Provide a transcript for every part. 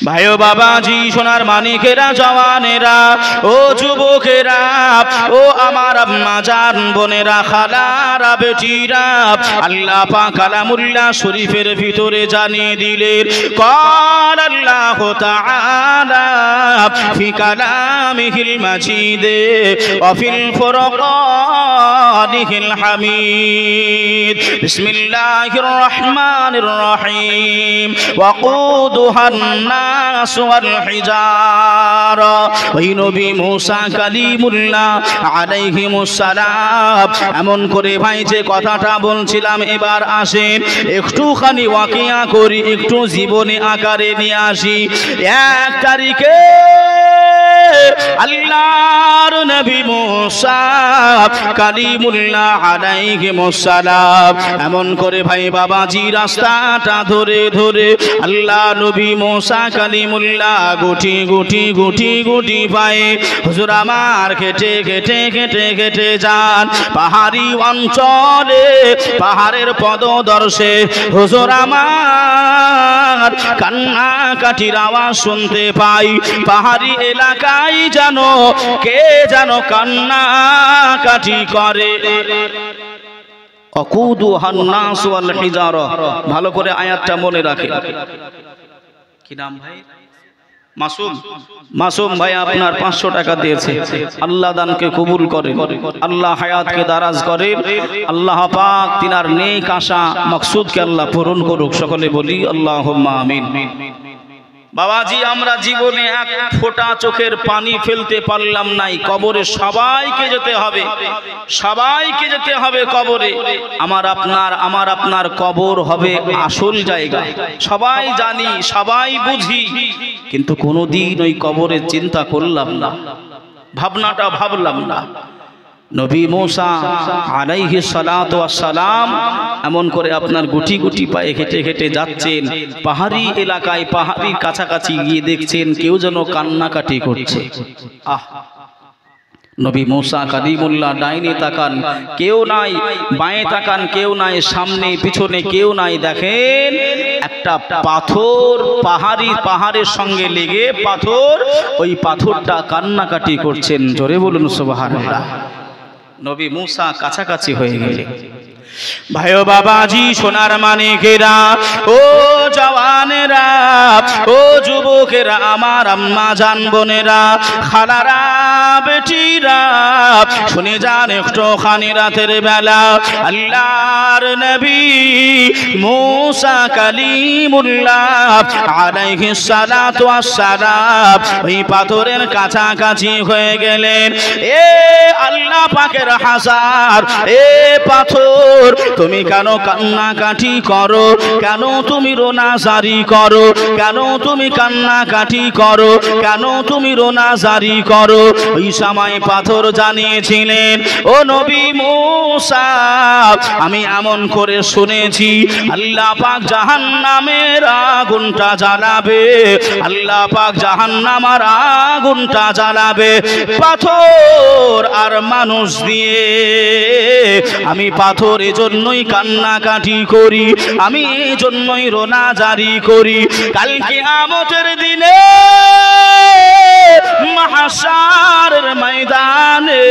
ভাইও বাবাজি সোনার মানিকেরা জওয়ানেরা ও যুবকেরা ও আমার আম্মা জান বোনেরা খালারা বেটিরা আল্লাহ পাক কালামুল্লাহ শরীফের ভিতরে জানিয়ে দিলেন قال الله تعالى في كلامه المجيد وفي الفرقان الحميد بسم الله الرحمن الرحيم وقودها الناس والحجارة ওই নবী মুসা কালিমুল্লাহ আলাইহিমুস সালাম এমন করে ভাই যে কথাটা বলছিলাম এবার আসেন একটুখানি ওয়াকিয়া করি একটু জীবনী আকারে নিয়ে আসি। 1 তারিখে আল্লাহর নবী মুসা কালিমুল্লাহ আলাইহিমুস সালাম এমন করে ভাই বাবাজি রাস্তাটা ধরে ধরে আল্লাহ নবী মুসা কালিমুল্লাহ গুটি গুটি গুটি গুটি পায়ে হুজুর আমার কেটে কেটে কেটে কেটে যান পাহাড়ি অঞ্চলে পাহাড়ের পদদর্শে হুজুর আমার কান্নাকাটির আওয়াজ শুনতে পাই পাহাড়ি এলাকায় জানো কে জানো কান্নাকাটি করে। অকুদুহান নাস ওয়াল হিজারা ভালো করে আয়াতটা মনে রাখে। কি নাম ভাই? মাসুম। মাসুম ভাই আপনার 500 টাকা দিয়েছে। আল্লাহ দানকে কবুল করে, আল্লাহ হায়াতকে দারাজ করে, আল্লাহ পাক তিনার নেক আশা মাকসুদকে আল্লাহ পূরণ করুক। সকলে বলি আল্লাহুম্মা আমিন। বাবাজি আমরা জীবনে এক ফোঁটা চোখের পানি ফেলতে পারলাম নাই, কবরে সবাইকে যেতে হবে, সবাইকে যেতে হবে কবরে। আমার আপনার কবর হবে আসল জায়গা, সবাই জানি সবাই বুঝি, কিন্তু কোনোদিন ওই কবরের চিন্তা করলাম না, ভাবনাটা ভাবলাম না। নবী মুসা আলাইহিস সালাতু ওয়াস সালাম এমন করে আপনার গুটি গুটি পায়ে হেঁটে হেঁটে যাচ্ছেন পাহাড়ি এলাকায়, পাহাড়ির কাছাকাছি গিয়ে দেখছেন কেউ যেন কান্নাকাটি করছে। নবী মুসা কালিমুল্লাহ ডাইনে তাকান কেউ নাই, বাঁয়ে তাকান কেউ নাই, সামনে পিছনে কেউ নাই। দেখেন একটা পাথর পাহাড়ের সঙ্গে লেগে পাথর, ওই পাথরটা কান্নাকাটি করছেন। জোরে বলুন সুবহানাল্লাহ। নবী মুসা কাছাকাছি হয়ে গেলেন। ভাইও বাবাজি সোনার মানিকেরা ও জওয়ানেরা ও যুবকেরা আমার আম্মা জান বোনেরা খালারা বেটিরা শুনে যান একটুখানি রাতের বেলা আল্লাহর নবী মুসা কালিমুল্লাহ আলাইহিস সালাতু ওয়াস সালাম ওই পাথরের কাছাকাছি হয়ে গেলেন। এ আল্লাহ পাকের হাজার, এ পাথর তুমি কেন কান্নাকাটি করো, কেন তুমি রোনাজারি করো, কেন তুমি কান্নাকাটি করো, কেন তুমি রোনাজারি করো? ওই সময় পাথর জানিয়েছিলেন ও নবী মুসা আমি এমন করে শুনেছি আল্লাহ পাক জাহান্নামের আগুনটা জ্বালাবে, আল্লাহ পাক জাহান্নামের আগুনটা জ্বালাবে পাথর আর মানুষ দিয়ে। আমি পাথর এজন্যই কান্নাকাটি করি, আমি এজন্যই রোনাজারি করি। কাল কিয়ামতের দিনে মাহশারের ময়দানে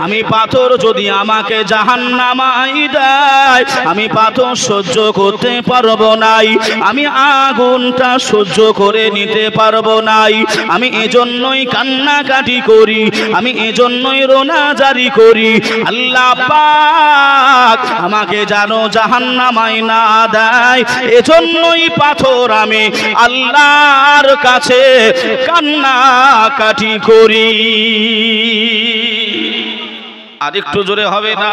আমি পাথর যদি আমাকে জাহান্নামায় দেয় আমি পাথর সহ্য করতে পারবো নাই, আমি আগুনটা সহ্য করে নিতে পারবো নাই। আমি এজন্যই কান্নাকাটি করি, আমি এজন্যই রোনাজারি করি আল্লাহ পাক আমাকে জানো জাহান্নামায় না দেয়, এজন্যই পাথর আমি আল্লাহর কাছে কান্নাকাটি করি। আর একটু জোরে হবে না?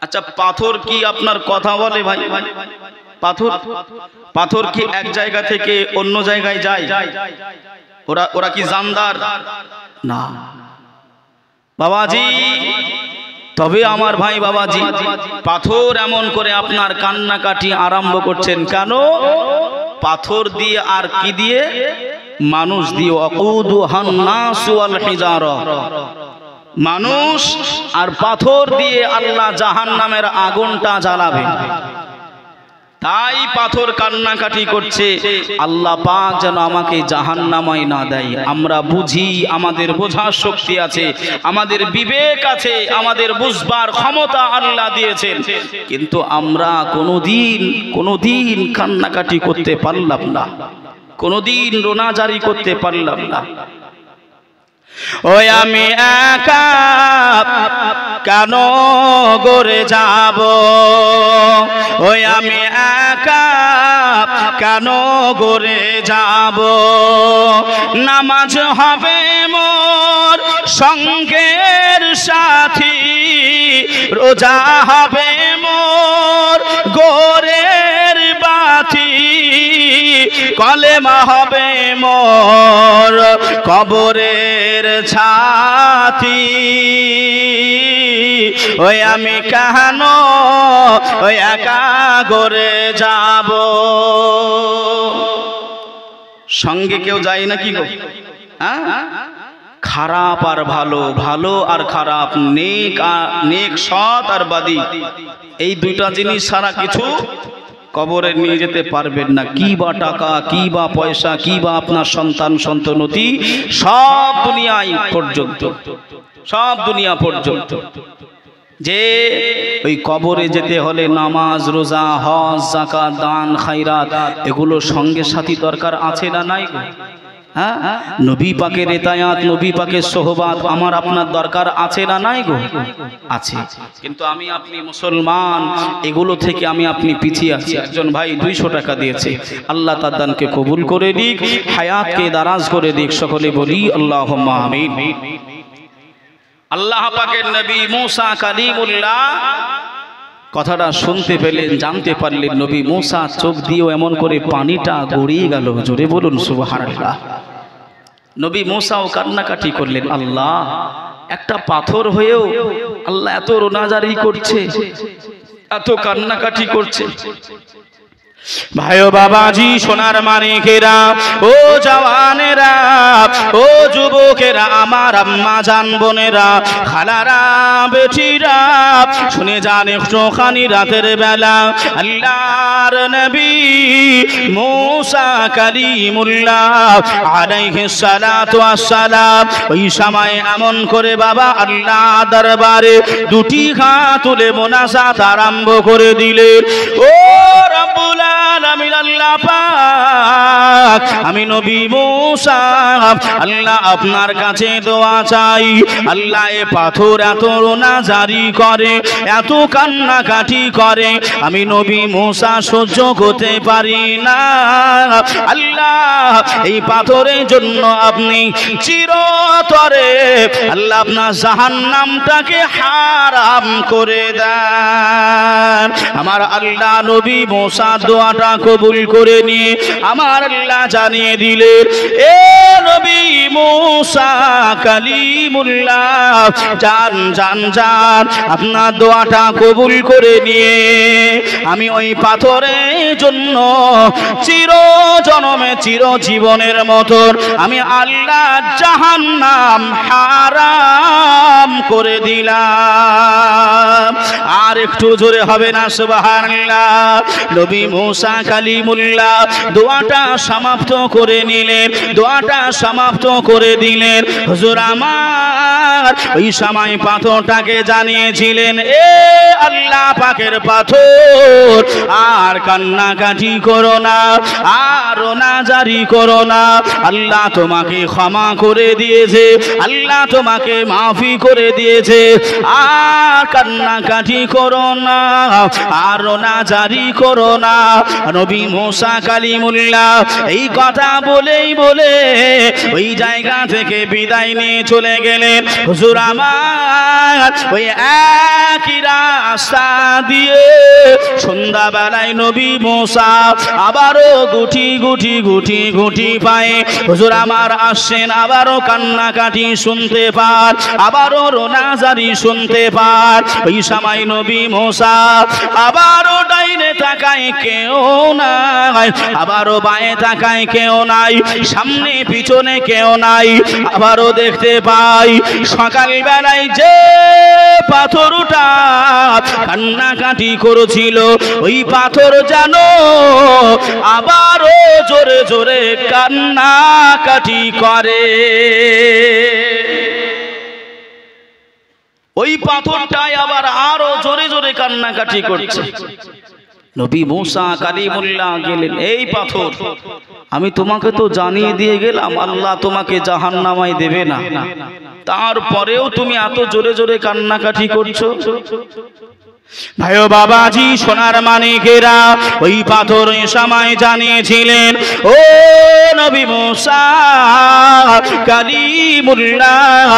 আচ্ছা পাথর কি আপনার কথা বলে ভাই? পাথর কি এক জায়গা থেকে অন্য জায়গায় যায়? ওরা কি জানদার? না বাবাজি। তবে আমার ভাই বাবাজি পাথর এমন করে আপনার কান্নাকাটি আরম্ভ করছেন কেন? পাথর দিয়ে আর কি দিয়ে? মানুষ দিয়ে। ওয়াকুদুহান নাস ওয়াল হিজারা, মানুষ আর পাথর দিয়ে আল্লাহ জাহান্নামের আগুনটা জ্বালাবে। তাই পাথর কান্নাকাটি করছে, আল্লাহ পাক যেন আমাকে জাহান্নামায় না দেয়। আমরা বুঝি, আমাদের বোঝার শক্তি আছে, আমাদের বিবেক আছে, আমাদের বুঝবার ক্ষমতা আল্লাহ দিয়েছেন, কিন্তু আমরা কোনোদিন কান্নাকাটি করতে পারলাম না, কোনোদিন রোনাজারি করতে পারলাম না। ওই আমি একা কেন গড়ে যাব, ওই আমি একা কেন গড়ে যাব, নামাজ হবে মোর সঙ্গের সাথী, রোজা হবে মোর গোরের বাতি, কলেমা হবে মোর কবরের ছাতি, ওই আমি কেন ওই একা গড়ে যাব। সঙ্গে কেউ যায় নাকি গো? হ্যাঁ, খারাপ আর ভালো, ভালো আর খারাপ, নেক সৎ আর বাদী, এই দুইটা জিনিস ছাড়া কিছু কবরে নিয়ে যেতে পারবেন না। কি বা টাকা, কি বা পয়সা, কি বা আপনার সন্তান সন্ততি, সব দুনিয়ায় পর্যন্ত, সব দুনিয়া পর্যন্ত, যে ওই কবরে যেতে হলে নামাজ, রোজা, হজ, যাকাত, দান, খায়রাত এগুলো সঙ্গে সাথী দরকার আছে না নাই? হ্যাঁ, নবী পাকের ইতায়াত, নবী পাকের সোহবাত আমার আপনার দরকার আছে না নাই গো? আছে। কিন্তু আমি আপনি মুসলমান, এগুলো থেকে আমি আপনি পিছিয়ে আছি। একজন ভাই 200 টাকা দিয়েছে, আল্লাহ তার দানকে কবুল করে দিক, হায়াতকে দারাজ করে দিক, সকলে বলি আল্লাহুম্মা আমিন। আল্লাহ পাকের নবী মুসা কালিমুল্লাহ কথাটা শুনতে পেলেন, জানতে পারলেন, নবী মুসা চোখ দিয়েও এমন করে পানিটা গড়িয়ে গেল, জোরে বলুন সুবহানাল্লাহ। নবী মুসাও কান্নাকাটি করলেন, আল্লাহ একটা পাথর হয়েও আল্লাহ এত রোনাজারি করছে, এত কান্নাকাটি করছে। ভাইও বাবাজি, সোনার মানিকেরা, ও জওয়ানেরা, ও যুবকেরা, আমার আম্মা জান বোনেরা, খালারা, বেটিরা, শুনে যান একটুখানি রাতের বেলা আল্লাহর নবী মুসা কালিমুল্লাহ আলাইহিস সালাতু ওয়াস সালাম ওই সময় এমন করে বাবা আল্লাহ দরবারে দুটি হাত তুলে মোনাজাত আরম্ভ করে দিলেন। ও রব্বুল আলামিন, আল্লাহ পাক, আমি নবী মুসা আল্লাহ আপনার কাছে দোয়া চাই, আল্লাহ এ পাথর এত রোনাজারি করে, এত কান্নাকাটি করে, আমি নবী মুসা সহ্য করতে পারি না। আল্লাহ এই পাথরের জন্য আপনি চিরতরে আল্লাহ আপনার জাহান্নামটাকে হারাম করে দেন। আমার আল্লাহ নবী মুসা দোয়াটা কবুল করে নিয়ে আমার আল্লাহ জানিয়ে দিলেন, এ নবী মুসা কালিমুল্লাহ, জান জান জান, আপনার দোয়াটা কবুল করে নিয়ে আমি ওই পাথরের জন্য চির জনমে চির জীবনের মতন আমি আল্লাহ জাহান্নাম হারাম করে দিলাম। আর একটু জোরে হবে না সুবহানাল্লাহ? নবী মুসা কালিমুল্লাহ দোয়াটা সমাপ্ত করে নিলেন, দোয়াটা সমাপ্ত করে দিলেন। হুজুর আমার ওই সময় পাথরটাকে জানিয়েছিলেন, এ আল্লাহ পাকের পাথর, আর কান্নাকাটি করো না, আর রোনাজারি করো না, আল্লাহ তোমাকে ক্ষমা করে দিয়েছে, আল্লাহ তোমাকে মাফি করে দিয়েছে, আর কান্নাকাটি করো না, আর রোনাজারি করো না। নবী মুসা কালিমুল্লাহ এই কথা বলেই বলে ওই জায়গা থেকে বিদায় নিয়ে চলে গেলেন। হুজুর আমার ওই একই রাস্তা দিয়ে সন্ধ্যাবেলায় নবী মুসা আবারও গুটি গুটি গুটি গুটি পায়ে হুজুর আমার আসছেন, আবারও কান্নাকাটি শুনতে পান, আবারও রোনাজারি শুনতে পান। ওই সময় নবী মুসা আবারও ডাইনে তাকায়, কেউ নাই, আবারও বাঁয়ে তাকায় কেউ নাই, সামনে পিছনে কেউ নাই। আবারও দেখতে পাই সকালবেলায় যে পাথরটা কান্নাকাটি করেছিল, ওই পাথর যেন আবারও জোরে জোরে কান্নাকাটি করে। ওই পাথরটাই আবার আরো জোরে জোরে কান্নাকাটি করছে। নবী মুসা কালিমুল্লাহ গেলেন, এই পাথর, আমি তোমাকে তো জানিয়ে দিয়ে গেলাম আল্লাহ তোমাকে জাহান্নামায় দেবে না, তারপরেও তুমি এত জোরে জোরে কান্নাকাটি করছো। ভাইও বাবাজি, সোনার মানিকেরা, ওই পাথর সময় জানিয়েছিলেন, ও নবী মুসা কালিমুল্লাহ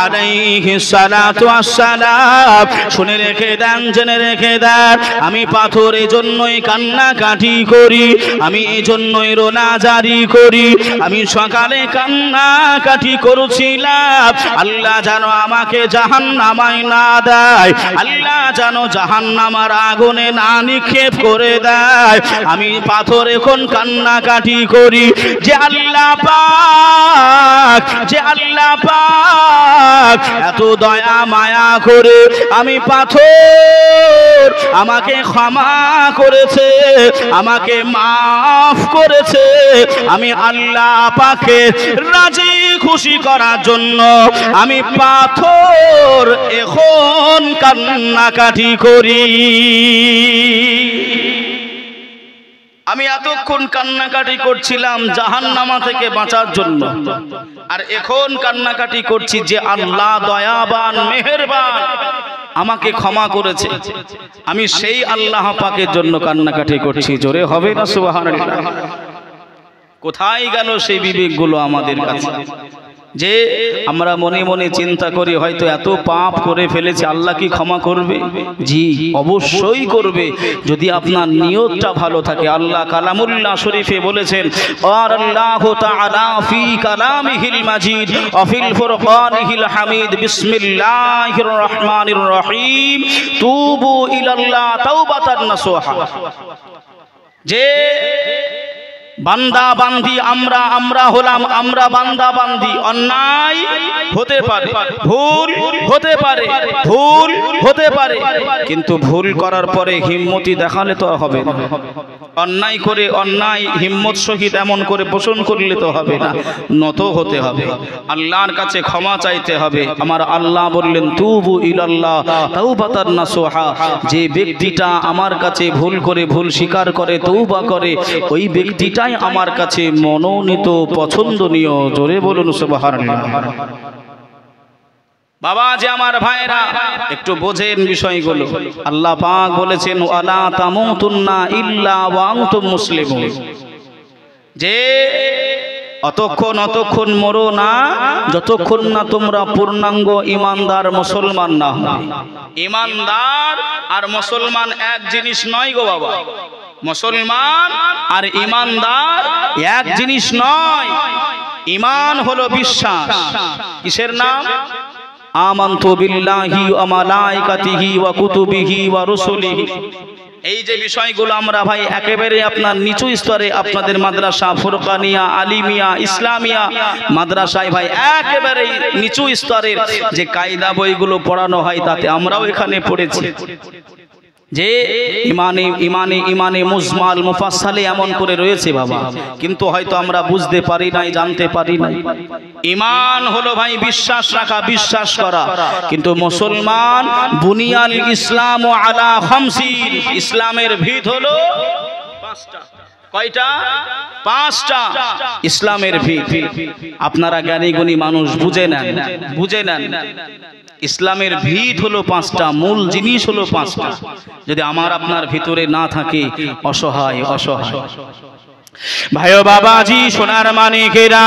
আলাইহিস সালাতু ওয়াস সালাম, শুনে রেখে দেন, জেনে রেখে দেন, আমি পাথর এজন্যই কান্নাকাটি করি, আমি এজন্যই রোনা জারি করি। আমি সকালে কান্নাকাটি করছিলাম আল্লাহ যেন আমাকে জাহান্নামায় না দেয়, আল্লাহ যেন জাহান্নামের আগুনে না নিক্ষেপ করে দেয়। আমি পাথর এখন কান্নাকাটি করি যে আল্লাহ পাক, যে আল্লাহ পাক এত দয়া মায়া করে আমি পাথর আমাকে ক্ষমা করেছে, আমাকে মাফ করেছে। আমি আল্লাহ পাকে রাজি খুশি করার জন্য আমি পাথর এখন কান্নাকাটি করি। আমি এতক্ষণ কান্নাকাটি করছিলাম জাহান্নামা থেকে বাঁচার জন্য, আর এখন কান্নাকাটি করছি যে আল্লাহ দয়াবান মেহেরবান আমাকে ক্ষমা করেছে, আমি সেই আল্লাহ পাকের জন্য কান্নাকাটি করছি। জোরে হবে না সুবহানাল্লাহ? কোথায় গেল সেই বিবেকগুলো আমাদের কাছে যে আমরা মনে মনে চিন্তা করি হয়তো এত পাপ করে ফেলেছি, আল্লাহ কি ক্ষমা করবে? জি অবশ্যই করবে, যদি আপনার নিয়তটা ভালো থাকে। আল্লাহ কালামুল্লাহ শরীফে বলেছেন, আর আল্লাহু তাআলা ফি কালামিহিল মাজিদ ওয়া ফিল ফুরকানিহিল হামিদ, বিসমিল্লাহির রহমানির রহিম, তুবু ইলাল্লাহ তাওবাতান নাসুহা। যে বান্দা বান্দি আমরা হলাম, আমরা বান্দা বান্দি, অন্যায় হতে পারে, ভুল হতে পারে, ভুল হতে পারে, কিন্তু ভুল করার পরে হিম্মতি দেখালে তো হবে না। অন্যায় করে অন্যায় হিম্মত সহিত এমন করে পোষণ করলে তো হবে না, নত হতে হবে, আল্লাহর কাছে ক্ষমা চাইতে হবে। আমার আল্লাহ বললেন, তুবু ইলাল্লাহ তাওবাতান নাসুহা। যে ব্যক্তিটা আমার কাছে ভুল করে, ভুল স্বীকার করে, তওবা করে, ওই ব্যক্তিটা আমার কাছে মনোনীত, পছন্দনীয়। জোরে বলুন সুবহানাল্লাহ। বাবা যে আমার ভাইরা, একটু বোঝেন বিষয়গুলো। আল্লাহ পাক বলেছেন, ওয়ালা তামুতুন্না ইল্লা ওয়া আনতুম মুসলিমুন, যে অতক্ষণ মরো না যতক্ষণ না তোমরা পূর্ণাঙ্গ ইমানদার মুসলমান না হবে। ইমানদার আর মুসলমান এক জিনিস নয় গো বাবা, মুসলমান আর ইমানদার এক জিনিস নয়। ঈমান হলো বিশ্বাস। কিসের নাম? আমানতু বিল্লাহি ওয়া মালাইকাতিহি ওয়া কুতুবিহি ওয়া রুসুলিহি। এই যে বিষয়গুলো আমরা ভাই একেবারে আপনার নিচু স্তরে, আপনাদের মাদ্রাসা ফুরকানিয়া, আলিমিয়া, ইসলামিয়া মাদ্রাসায় ভাই একেবারে নিচু স্তরের যে কায়দা বইগুলো পড়ানো হয় তাতে আমরাও এখানে পড়েছি। যে ইমানে মুজমাল মুফাসসালে এমন করে রয়েছে বাবা, কিন্তু হয়তো আমরা বুঝতে পারি নাই, জানতে পারি নাই। ঈমান হলো ভাই বিশ্বাস রাখা, বিশ্বাস করা। কিন্তু মুসলমান বুনিয়াল ইসলাম আলা খামসিন, ইসলামের ভিত হলো পাঁচটা। কয়টা? পাঁচটা ইসলামের ভিত। আপনারা জ্ঞানী গুণী মানুষ বুঝে নেন, বুঝে নেন। ইসলামের ভিত হলো পাঁচটা, মূল জিনিস হলো পাঁচটা। যদি আমার আপনার ভিতরে না থাকে, অসহায় অসহায়। ভাইও বাবাজি সোনার মানিকেরা,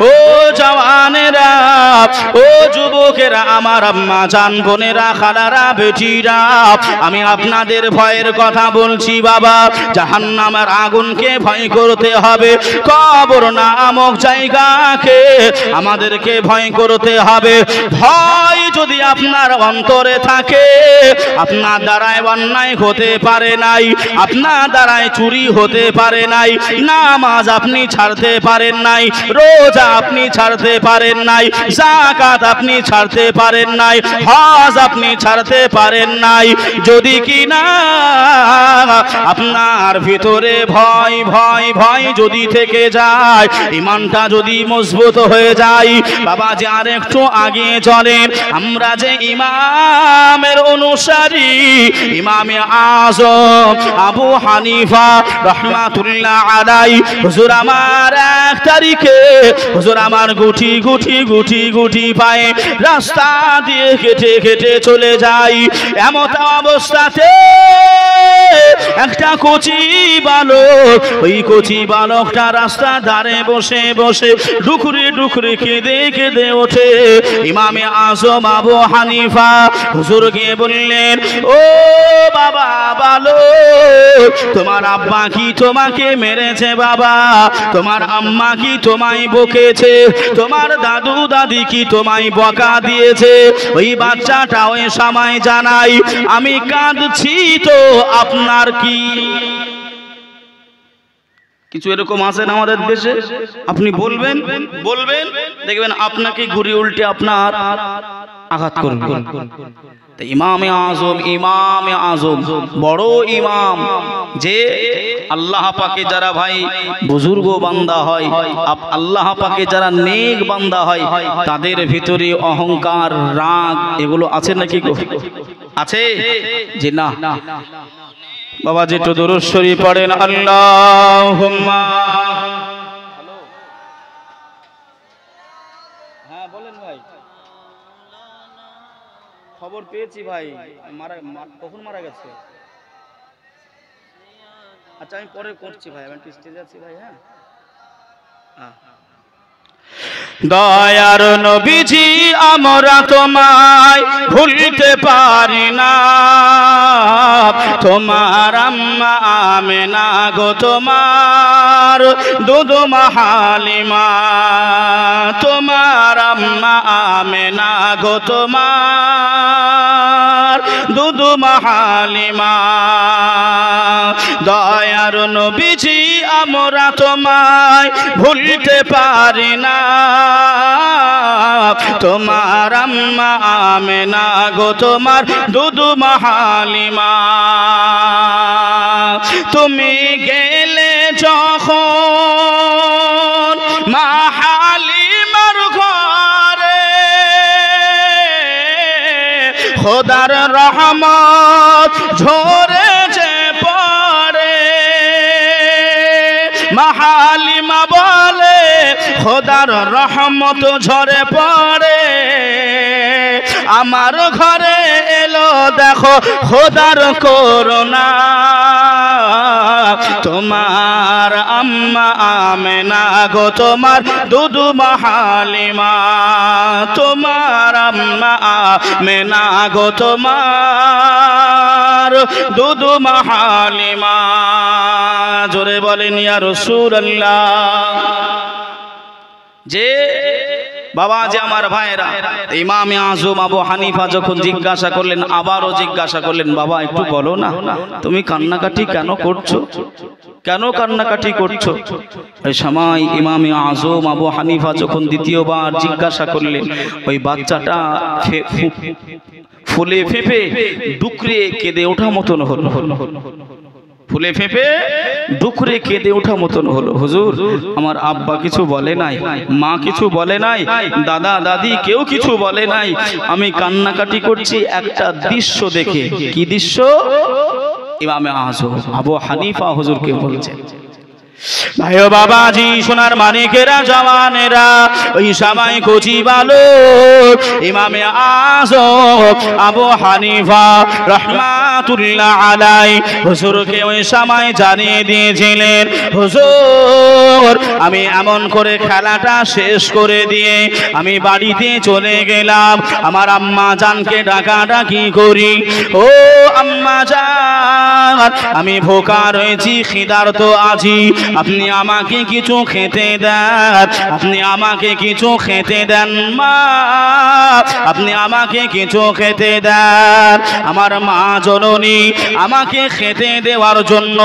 ও জওয়ানেরা, ও যুবকেরা, আমার আম্মা জান বোনেরা, খালারা, বেটিরা, আমি আপনাদের ভয়ের কথা বলছি বাবা। জাহান্নামের আগুনকে ভয় করতে হবে, কবর নামক জায়গাকে আমাদেরকে ভয় করতে হবে। ভয় যদি আপনার অন্তরে থাকে, আপনার দ্বারায় অন্যায় হতে পারে নাই, আপনার দ্বারায় চুরি হতে পারে নাই, নামাজ আপনি ছাড়তে পারেন নাই, রোজা আপনি ছাড়তে পারেন নাই, যাকাত আপনি ছাড়তে পারেন নাই, হজ আপনি ছাড়তে পারেন নাই, যদি কিনা আপনার ভিতরে ভয় ভয় ভয় যদি থেকে যায়, ঈমানটা যদি মজবুত হয়ে যায়, বাবা যে আর একটু আগে চলেন। আমরা যে ইমামের অনুসারী, ইমামে আযম আবু হানিফা রাহমাতুল্লাহ আলাইহি, হুজুর আমার 1 তারিখে হুজুর আমার গুটি গুটি গুটি গুটি পায়ে রাস্তা দিয়ে কেটে কেটে চলে যায়। এমত অবস্থাতে একটা কচি বালক, ওই কচি বালকটা রাস্তা ধারে বসে বসে ডুকরে ডুকরে কেঁদে কেঁদে ওঠে। ইমামে আযম আবু হানিফা হুজুরকে বললেন, ও বাবা বালক, তোমার আব্বা কি তোমাকে মেরেছে বাবা? তোমার আম্মা কি তোমায় বকেছে? তোমার দাদু দাদি কি তোমায় বকা দিয়েছে? ওই বাচ্চাটা ওই সময় জানাই, আমি কাঁদছি তো আপনার কি? কিছু এরকম আছেন আমাদের দেশে, আপনি বলবেন বলবেন দেখবেন আপনাকে ঘুরে উল্টে আপনার আঘাত করবে। ইমামে আযম বড় ইমাম, যে আল্লাহ পাকে যারা ভাই বুজুর্গ বান্দা হয়, আল্লাহ পাকে যারা নেক বান্দা হয়, তাদের ভিতরে অহংকার, রাগ এগুলো আছে নাকি গো? আছে যে না? বাবা যেটা দুরূদ শরীফ পড়েন, আল্লাহুম্মা। হ্যাঁ বলেন ভাই। খবর পেয়েছি ভাই, কখন মারা গেছে? আচ্ছা আমি পরে করছি ভাই, আমি স্টেজে আছি ভাই। হ্যাঁ দয়ার নবীজি, আমরা তোমায় ভুলতে পারি না। তোমার আম্মা আমেনা গো, তোমার দুধমা হালিমা, তোমার আম্মা আমেনা গো, তোমার দুধমা হালিমা। দয়ার নবীজি, আমরা তোমায় ভুলতে পারি না। তোমার আম্মা আমেনা গো, তোমার দুধমা হালিমা। তুমি গেলে যখন মা হালিমার ঘরে, খোদার রহমত ঝরেছে পড়ে। মা হালিমা বলে, খোদার রহমত ঝরে পড়ে। আমার ঘরে এলো দেখো খোদার করুণা। তোমার আম্মা আমেনা গো, তোমার দুধমা হালিমা। তোমার আম্মা আমেনা গো, তোমার দুধমা হালিমা। জোরে বলেন ইয়া রাসূলুল্লাহ। যে বাবা যে আমার ভাইরা, ইমামে আযম আবু হানিফা যখন জিজ্ঞাসা করলেন, আবারও জিজ্ঞাসা করলেন, বাবা একটু বলো না, তুমি কান্নাকাটি কেন করছো? কেন কান্নাকাটি করছো? ওই সময় ইমামে আযম আবু হানিফা যখন দ্বিতীয়বার জিজ্ঞাসা করলেন, ওই বাচ্চাটা ফুলে ফেঁপে ডুকরে কেঁদে ওঠা মতন হলো। ফুলে ফেঁপে ডুকরে কেঁদে ওঠা মতন হলো। হুজুর, আমার আব্বা কিছু বলে নাই, মা কিছু বলে নাই, দাদা দাদি কেউ কিছু বলে নাই, আমি কান্নাকাটি করছি একটা দৃশ্য দেখে। কি দৃশ্য? ইমামে আযম আবু হানিফা হুজুরকে বলছেন, ভাই ও বাবাজি সোনার মানিকেরা জওয়ানেরা ওই সময় কচি বালক ইমামে আযম আবু হানিফা রাহমাতুল্লাহ আলাইহি হুজুরকে ওই সময় জানিয়ে দিয়েছিলেন, হুজুর আমি এমন করে খেলাটা শেষ করে দিয়ে আমি বাড়িতে চলে গেলাম, আমার আম্মা জানকে ডাকাডাকি করি, ও আম্মা জান আমি ভোকা রয়েছি, খিদার্ত আছি, আপনি আমাকে কিছু খেতে দেন, আপনি আমাকে কিছু খেতে দেন মা, আপনি আমাকে কিছু খেতে দেন। আমার মা জননী আমাকে খেতে দেওয়ার জন্য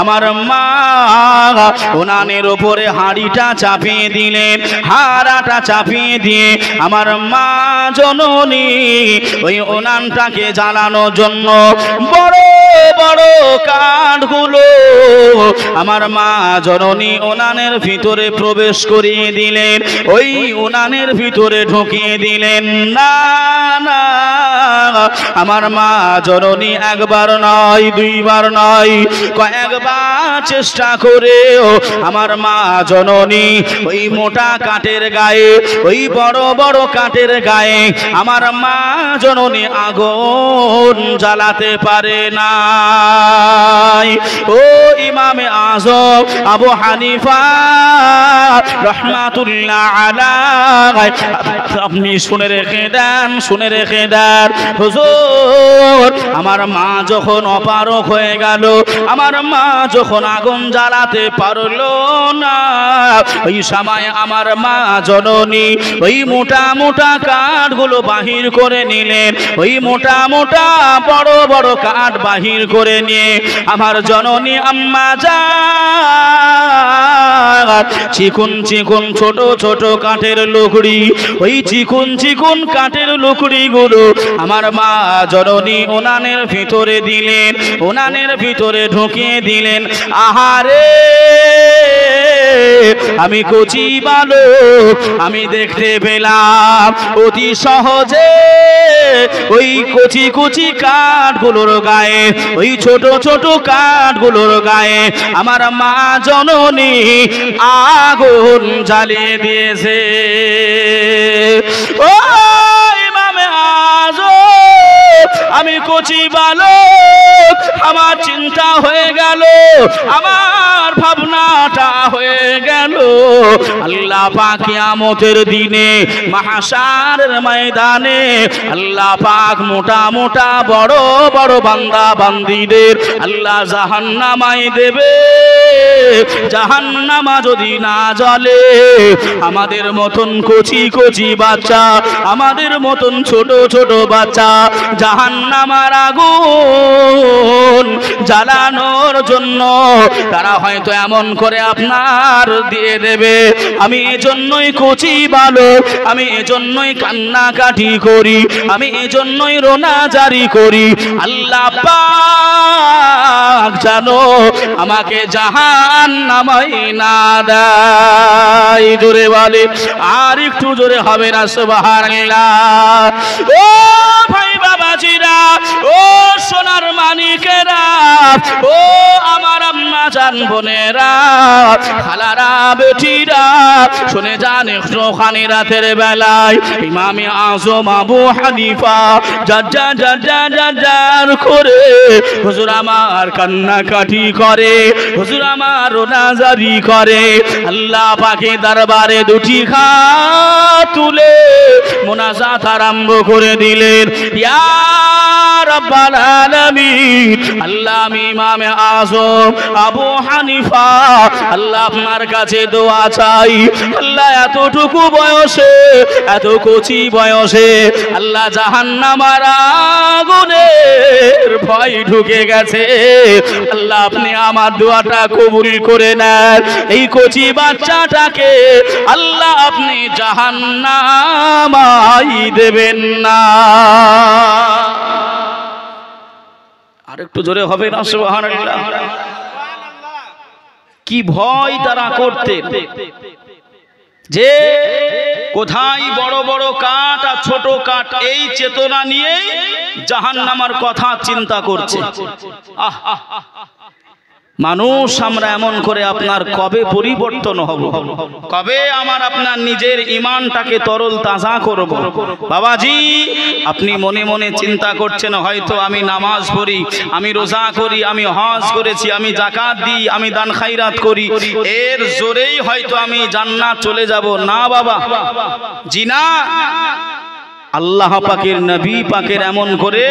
আমার মা উনানের উপরে হাঁড়িটা চাপিয়ে দিলেন, হাঁড়াটা চাপিয়ে দিয়ে আমার মা জননী ওই উনানটাকে জ্বালানোর জন্য বড় বড় কাঠগুলো আমার মা জননী উনানের ভিতরে প্রবেশ করিয়ে দিলেন, ওই উনানের ভিতরে ঢুকিয়ে দিলেন। না না আমার মা জননী একবার নয় দুইবার নয় কয়েকবার চেষ্টা করেও আমার মা জননী ওই মোটা কাঠের গায়ে ওই বড় বড় কাঠের গায়ে আমার মা জননী আগুন জ্বালাতে পারে না। ও ইমামে আযম আবু হানিফা রাহমাতুল্লাহ আলাইহি আপনি শুনে রেখে দেন, শুনে রেখে দেন হুজুর আমার মা যখন অপারক হয়ে গেল, আমার মা যখন আগুন জ্বালাতে পারলো না, ওই সময় আমার মা জননী ওই মোটা মোটা কাঠগুলো বাহির করে নিলেন, ওই মোটা মোটা বড় বড় কাঠ বাহির করে নিয়ে আমার জননী আম্মা জান চিকুন চিকুন ছোট ছোট কাঠের লুকড়ি, ওই চিকুন চিকুন কাঠের লুকড়িগুলো আমার মা জননী উনানের ভিতরে দিলেন, উনানের ভিতরে ঢুকিয়ে দিলেন। আহারে আমি কচি বালক আমি দেখতে পেলাম অতি সহজে ওই কচি কচি কাঠগুলোর গায়ে ওই ছোট ছোট কাঠগুলোর গায়ে আমার মা জননী আগুন জ্বালিয়ে দিয়েছে। ও ইমামে আযম আমি কচি বালক আমার চিন্তা হয়ে গেল, আমার ভাবনাটা হয়ে গেল আল্লাহ পাক কিয়ামতের দিনে মাহশারের ময়দানে আল্লাহ পাক মোটা মোটা বড় বড় বান্দা বান্দীদের আল্লাহ জাহান্নামায় দেবে। জাহান্নামা যদি না জ্বলে আমাদের মতন কচি কচি বাচ্চা, আমাদের মতন ছোট ছোট বাচ্চা জাহান্নামার আগুন জ্বালানোর জন্য তারা হয়তো এমন করে আপনার দিয়ে দেবে। আমি এজন্যই কচি বালক, আমি এজন্যই কান্নাকাটি করি, আমি এজন্যই রোনা জারি করি আল্লাহ পাক জানো আমাকে জাহান্নামায় না দেয়। জোরে বলে আর একটু জোরে হবে না সুবহানাল্লাহ। ও ভাই বাবাজিরা, ও সোনার মানিকেরা, ও আমার আম্মা জান বোনেরা, খালারা বেটিরা শুনে যান একটুখানি রাতের বেলায় ইমামে আযম আবু হানিফা যার করে হুজুর আমার কান্নাকাটি করে, হুজুর আমার রোনাজারি করে, আল্লাহ পাকের দরবারে দুটি হাত তুলে মুনাজাত আরম্ভ করে দিলেন। ইয়া রাব্বাল আলামিন আল্লাহ আমি ইমামে আযম আবু হানিফা আল্লাহ আপনার কাছে দোয়া চাই, আল্লাহ এতটুকু বয়সে এত কচি বয়সে আল্লাহ জাহান্নামের আগুনের ভয় ঢুকে গেছে, আল্লাহ আপনি আমার দোয়াটা কবুল করে নেন, এই কচি বাচ্চাটাকে আল্লাহ আপনি জাহান্নামায় দেবেন না। আরেকটু জোরে হবে না সুবহানাল্লাহ। কি ভয় তারা করতেন যে কোথায় বড় বড় কাঠ আর ছোট কাঠ, এই চেতনা নিয়েই জাহান্নামের কথা চিন্তা করছে। মানুষ আমরা এমন করে আপনার কবে পরিবর্তন হব, কবে আমার আপনার নিজের ঈমানটাকে তরল তাজা করব। বাবাজি, আপনি মনে মনে চিন্তা করছেন হয়তো আমি নামাজ পড়ি, আমি রোজা করি, আমি হজ করেছি, আমি যাকাত দিই, আমি দান খায়রাত করি, এর জোরেই হয়তো আমি জান্নাত চলে যাব। না বাবা, জি না। আল্লাহ পাকের নবী পাকের এমন করে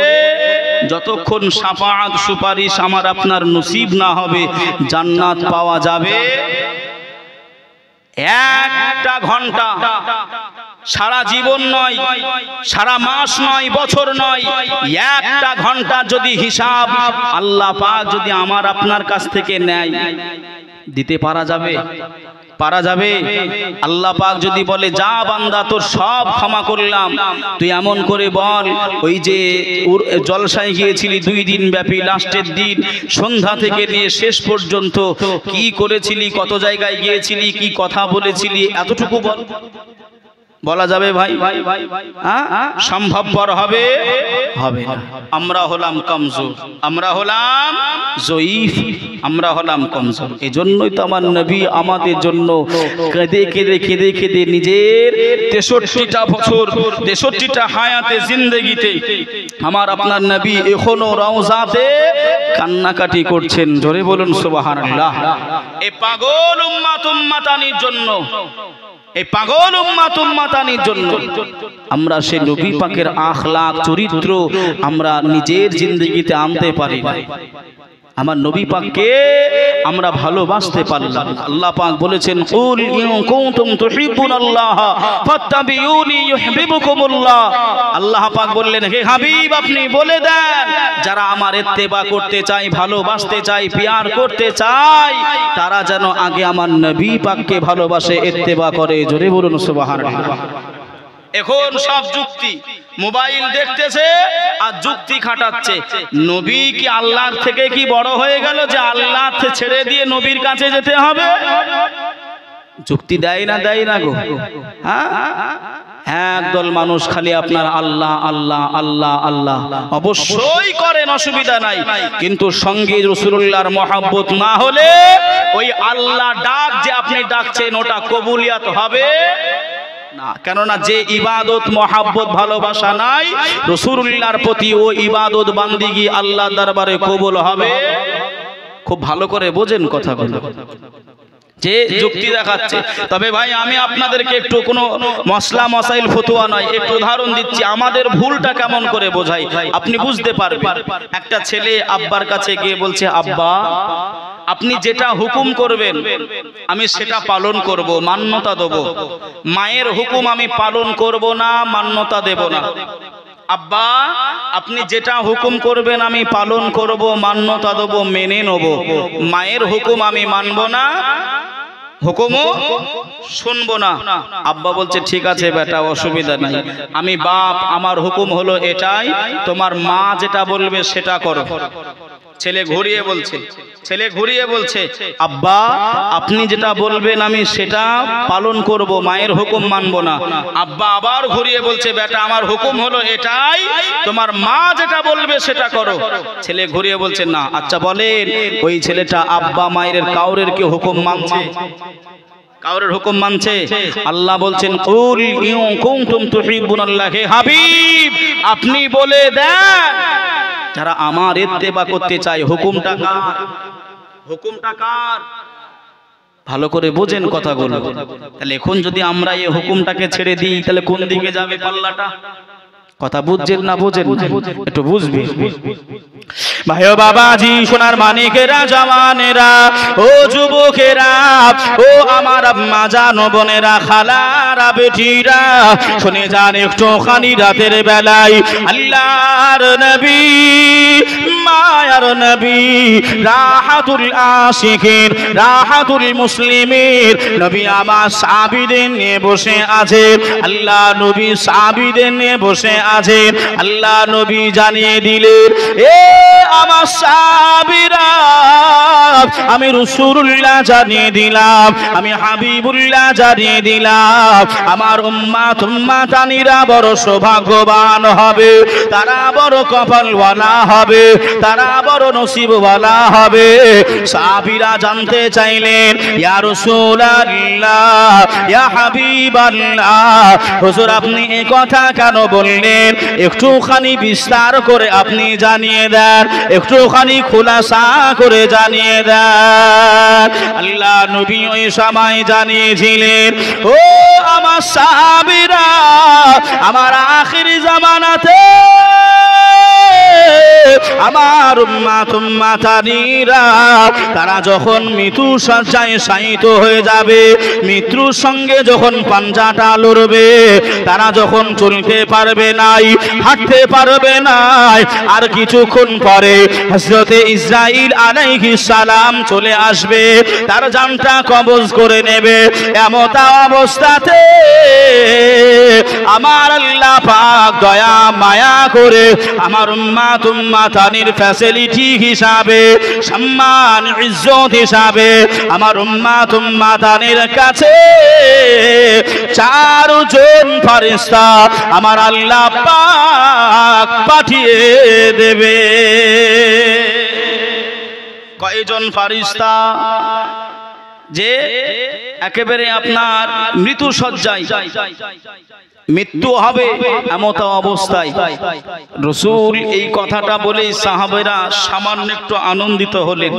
যতক্ষণ শাফাআত সুপারিশ আমার আপনার নসিব না হবে জান্নাত পাওয়া যাবে একটা ঘন্টা, সারা জীবন নয়, সারা মাস নয়, বছর নয়, একটা ঘন্টা যদি হিসাব আল্লাহ পাক যদি আমার আপনার কাছ থেকে নেয়, দিতে পারা যাবে? পারা যাবে? আল্লাহ পাক যদি বলে যা বান্দা তোর সব ক্ষমা করলাম, তুই এমন করে বল ওই যে জলসায় গিয়েছিলি 2 দিন ব্যাপী, লাস্টের দিন সন্ধ্যা থেকে নিয়ে শেষ পর্যন্ত কি করেছিলি, কত জায়গায় গিয়েছিলি, কি কথা বলেছিলি, এতটুকু বল। বলা যাবে ভাই? সম্ভবপর হবে? হবে না। আমরা হলাম কমজোর, আমরা হলাম জয়ীফ, আমরা হলাম কমজোর। এজন্যই তো আমার নবী আমাদের জন্য কেঁদে কেঁদে কেঁদে কেঁদে নিজের 63টা বছর, 63টা হায়াতে জিন্দেগিতে আমার আপনার নবী এখনো রওজাতে কান্নাকাটি করছেন। জোরে বলুন সুবহানাল্লাহ। এই পাগল উম্মাত উম্মাতানির জন্য, এই পাগল উম্মাত উম্মাতানির জন্য আমরা সেই নবী পাকের আখলাক চরিত্র আমরা নিজের জিন্দেগিতে আনতে পারি না। আমার নবী পাককে আমরা ভালোবাসতে পারলাম। আল্লাহ পাক বলেছেন কুল ইন কুনতুম তুহিব্বুনাল্লাহ ফাত্তাবিউনি ইউহিব্বুকুমুল্লাহ। আল্লাহ পাক বললেন হে হাবিব আপনি বলে দেন যারা আমার ইত্তেবা করতে চায়, ভালোবাসতে চায়, পিয়ার করতে চায়, তারা যেন আগে আমার নবী পাককে ভালোবাসে, ইত্তেবা করে। জোরে বলুন সুবহানাল্লাহ। এখন সব যুক্তি, মোবাইল দেখতেছে আর যুক্তি খাটাচ্ছে। নবী কি আল্লাহর থেকে কি বড় হয়ে গেল যে আল্লাহ ছেড়ে দিয়ে নবীর কাছে যেতে হবে? যুক্তি দেয় না, দেয় না গো। হ্যাঁ, একদল মানুষ খালি আপনার আল্লাহ আল্লাহ আল্লাহ আল্লাহ অবশ্যই করেন, অসুবিধা নাই, কিন্তু সঙ্গে রাসূলুল্লাহর মহব্বত না হলে ওই আল্লাহ ডাক যে আপনি ডাকছেন ওটা কবুলিয়াত হবে না। কেননা যে ইবাদত মহাব্বত ভালোবাসা নাই রাসূলুল্লাহর প্রতি, ও ইবাদত বান্দিগি আল্লাহ দরবারে কবুল হবে। খুব ভালো করে বোঝেন কথাগুলো, যে যুক্তি দেখাচ্ছে। তবে ভাই আমি আপনাদেরকে একটু কোনো মশলা মশাইল ফতুয়া নয়, একটু উদাহরণ দিচ্ছি আমাদের ভুলটা কেমন করে বোঝাই, আপনি বুঝতে পারবেন। একটা ছেলে আব্বার কাছে গিয়ে বলছে আব্বা আপনি যেটা হুকুম করবেন আমি সেটা পালন করব, মান্যতা দেব। মায়ের হুকুম আমি পালন করব না, মান্যতা দেব না। আব্বা আপনি যেটা হুকুম করবেন আমি পালন করব, মান্যতা দেব, মেনে নেব। মায়ের হুকুম আমি মানব না, হুকুমও শুনবো না। আব্বা বলছে ঠিক আছে বেটা, অসুবিধা নাই, আমি বাপ, আমার হুকুম হলো এটাই, তোমার মা যেটা বলবে সেটা করো। ছেলে ঘুরিয়ে বলছে, ছেলে ঘুরিয়ে বলছে আব্বা আপনি যেটা বলবেন আমি সেটা পালন করব, মায়ের হুকুম মানবো না। আব্বা আবার ঘুরিয়ে বলছে বেটা আমার হুকুম হলো এটাই, তোমার মা যেটা বলবে সেটা করো। ছেলে ঘুরিয়ে বলছে না। আচ্ছা বলেন ওই ছেলেটা আব্বা মায়ের কাউরের কি হুকুম মানছে? কাউরের হুকুম মানছে? আল্লাহ বলছেন কুল ইন কুনতুম তুহিব্বুনাল্লাহ, হে হাবিব আপনি বলে দেন যারা আমার ইত্তেবা করতে চায় হুকুমটা কার? হুকুমটা কার? ভালো করে বোঝেন কথাগুলো। তাহলে এখন যদি আমরা এই হুকুমটাকে ছেড়ে দিই তাহলে কোন দিকে যাবে পাল্লাটা? কথা বুঝছেন না বোঝেন? একটু বুঝবি ভাই ও বাবাজি, সোনার মানিকেরা, জওয়ানেরা, ও যুবকেরা, ও আমার আম্মা জান, বোনেরা, খালারা, বেটিরা, শুনে যান একটুখানি রাতের বেলায় আল্লাহর নবী, মায়ার নবী, রাহাতুল আশিকিন, রাহাতুল মুসলিমিন নবী আমার সাহাবীদের নিয়ে বসে আছে। আল্লাহ নবী সাহাবীদের নিয়ে বসে আছেন আল্লাহ নবী জানিয়ে দিলেন, এ আমার সাহাবীরা, আমি রাসূলুল্লাহ জানিয়ে দিলাম, আমি হাবিবুল্লাহ জানিয়ে দিলাম, আমার উম্মাতানিরা বড় সৌভাগ্যবান হবে, তারা বড় কপালওয়ালা হবে, তারা বড় নসিবওয়ালা হবে। সাহাবীরা জানতে চাইলেন, ইয়া রাসূলুল্লাহ, ইয়া হাবিবাল্লাহ, হুজুর আপনি এই কথা কেন বললেন? একটুখানি বিস্তার করে আপনি জানিয়ে দেন, একটুখানি খুলাসা করে জানিয়ে দেন। আল্লাহ নবী ওই সময় জানিয়েছিলেন, ও আমার সাহাবীরা, আমার আখিরি জামানাতে আমার উম্মাতানিরা তারা যখন মৃত্যু শয্যায় শায়িত হয়ে যাবে, মৃত্যুর সঙ্গে যখন পাঞ্জাটা লড়বে, তারা যখন চলতে পারবে নাই, হাঁটতে পারবে নাই, আর কিছুক্ষণ পরে হযরতে ইসরাঈল আলাইহিস সালাম চলে আসবে, তার জানটা কবজ করে নেবে। এমত অবস্থাতে আমার আল্লাহ পাক দয়া মায়া করে আমার উম্মাতানির ফ্যাসিলিটি হিসাবে, সম্মান ইজ্জত হিসাবে আমার উম্মাতানির কাছে 4 জন ফেরেশতা আমার আল্লাহ পাক পাঠিয়ে দেবে। কয়জন ফেরেশতা? যে একেবারে আপনার মৃত্যু শয্যায় মৃত্যু হবে এমত অবস্থায়। রাসূল এই কথাটা বলে সাহাবারা সামান্য একটু আনন্দিত হলেন।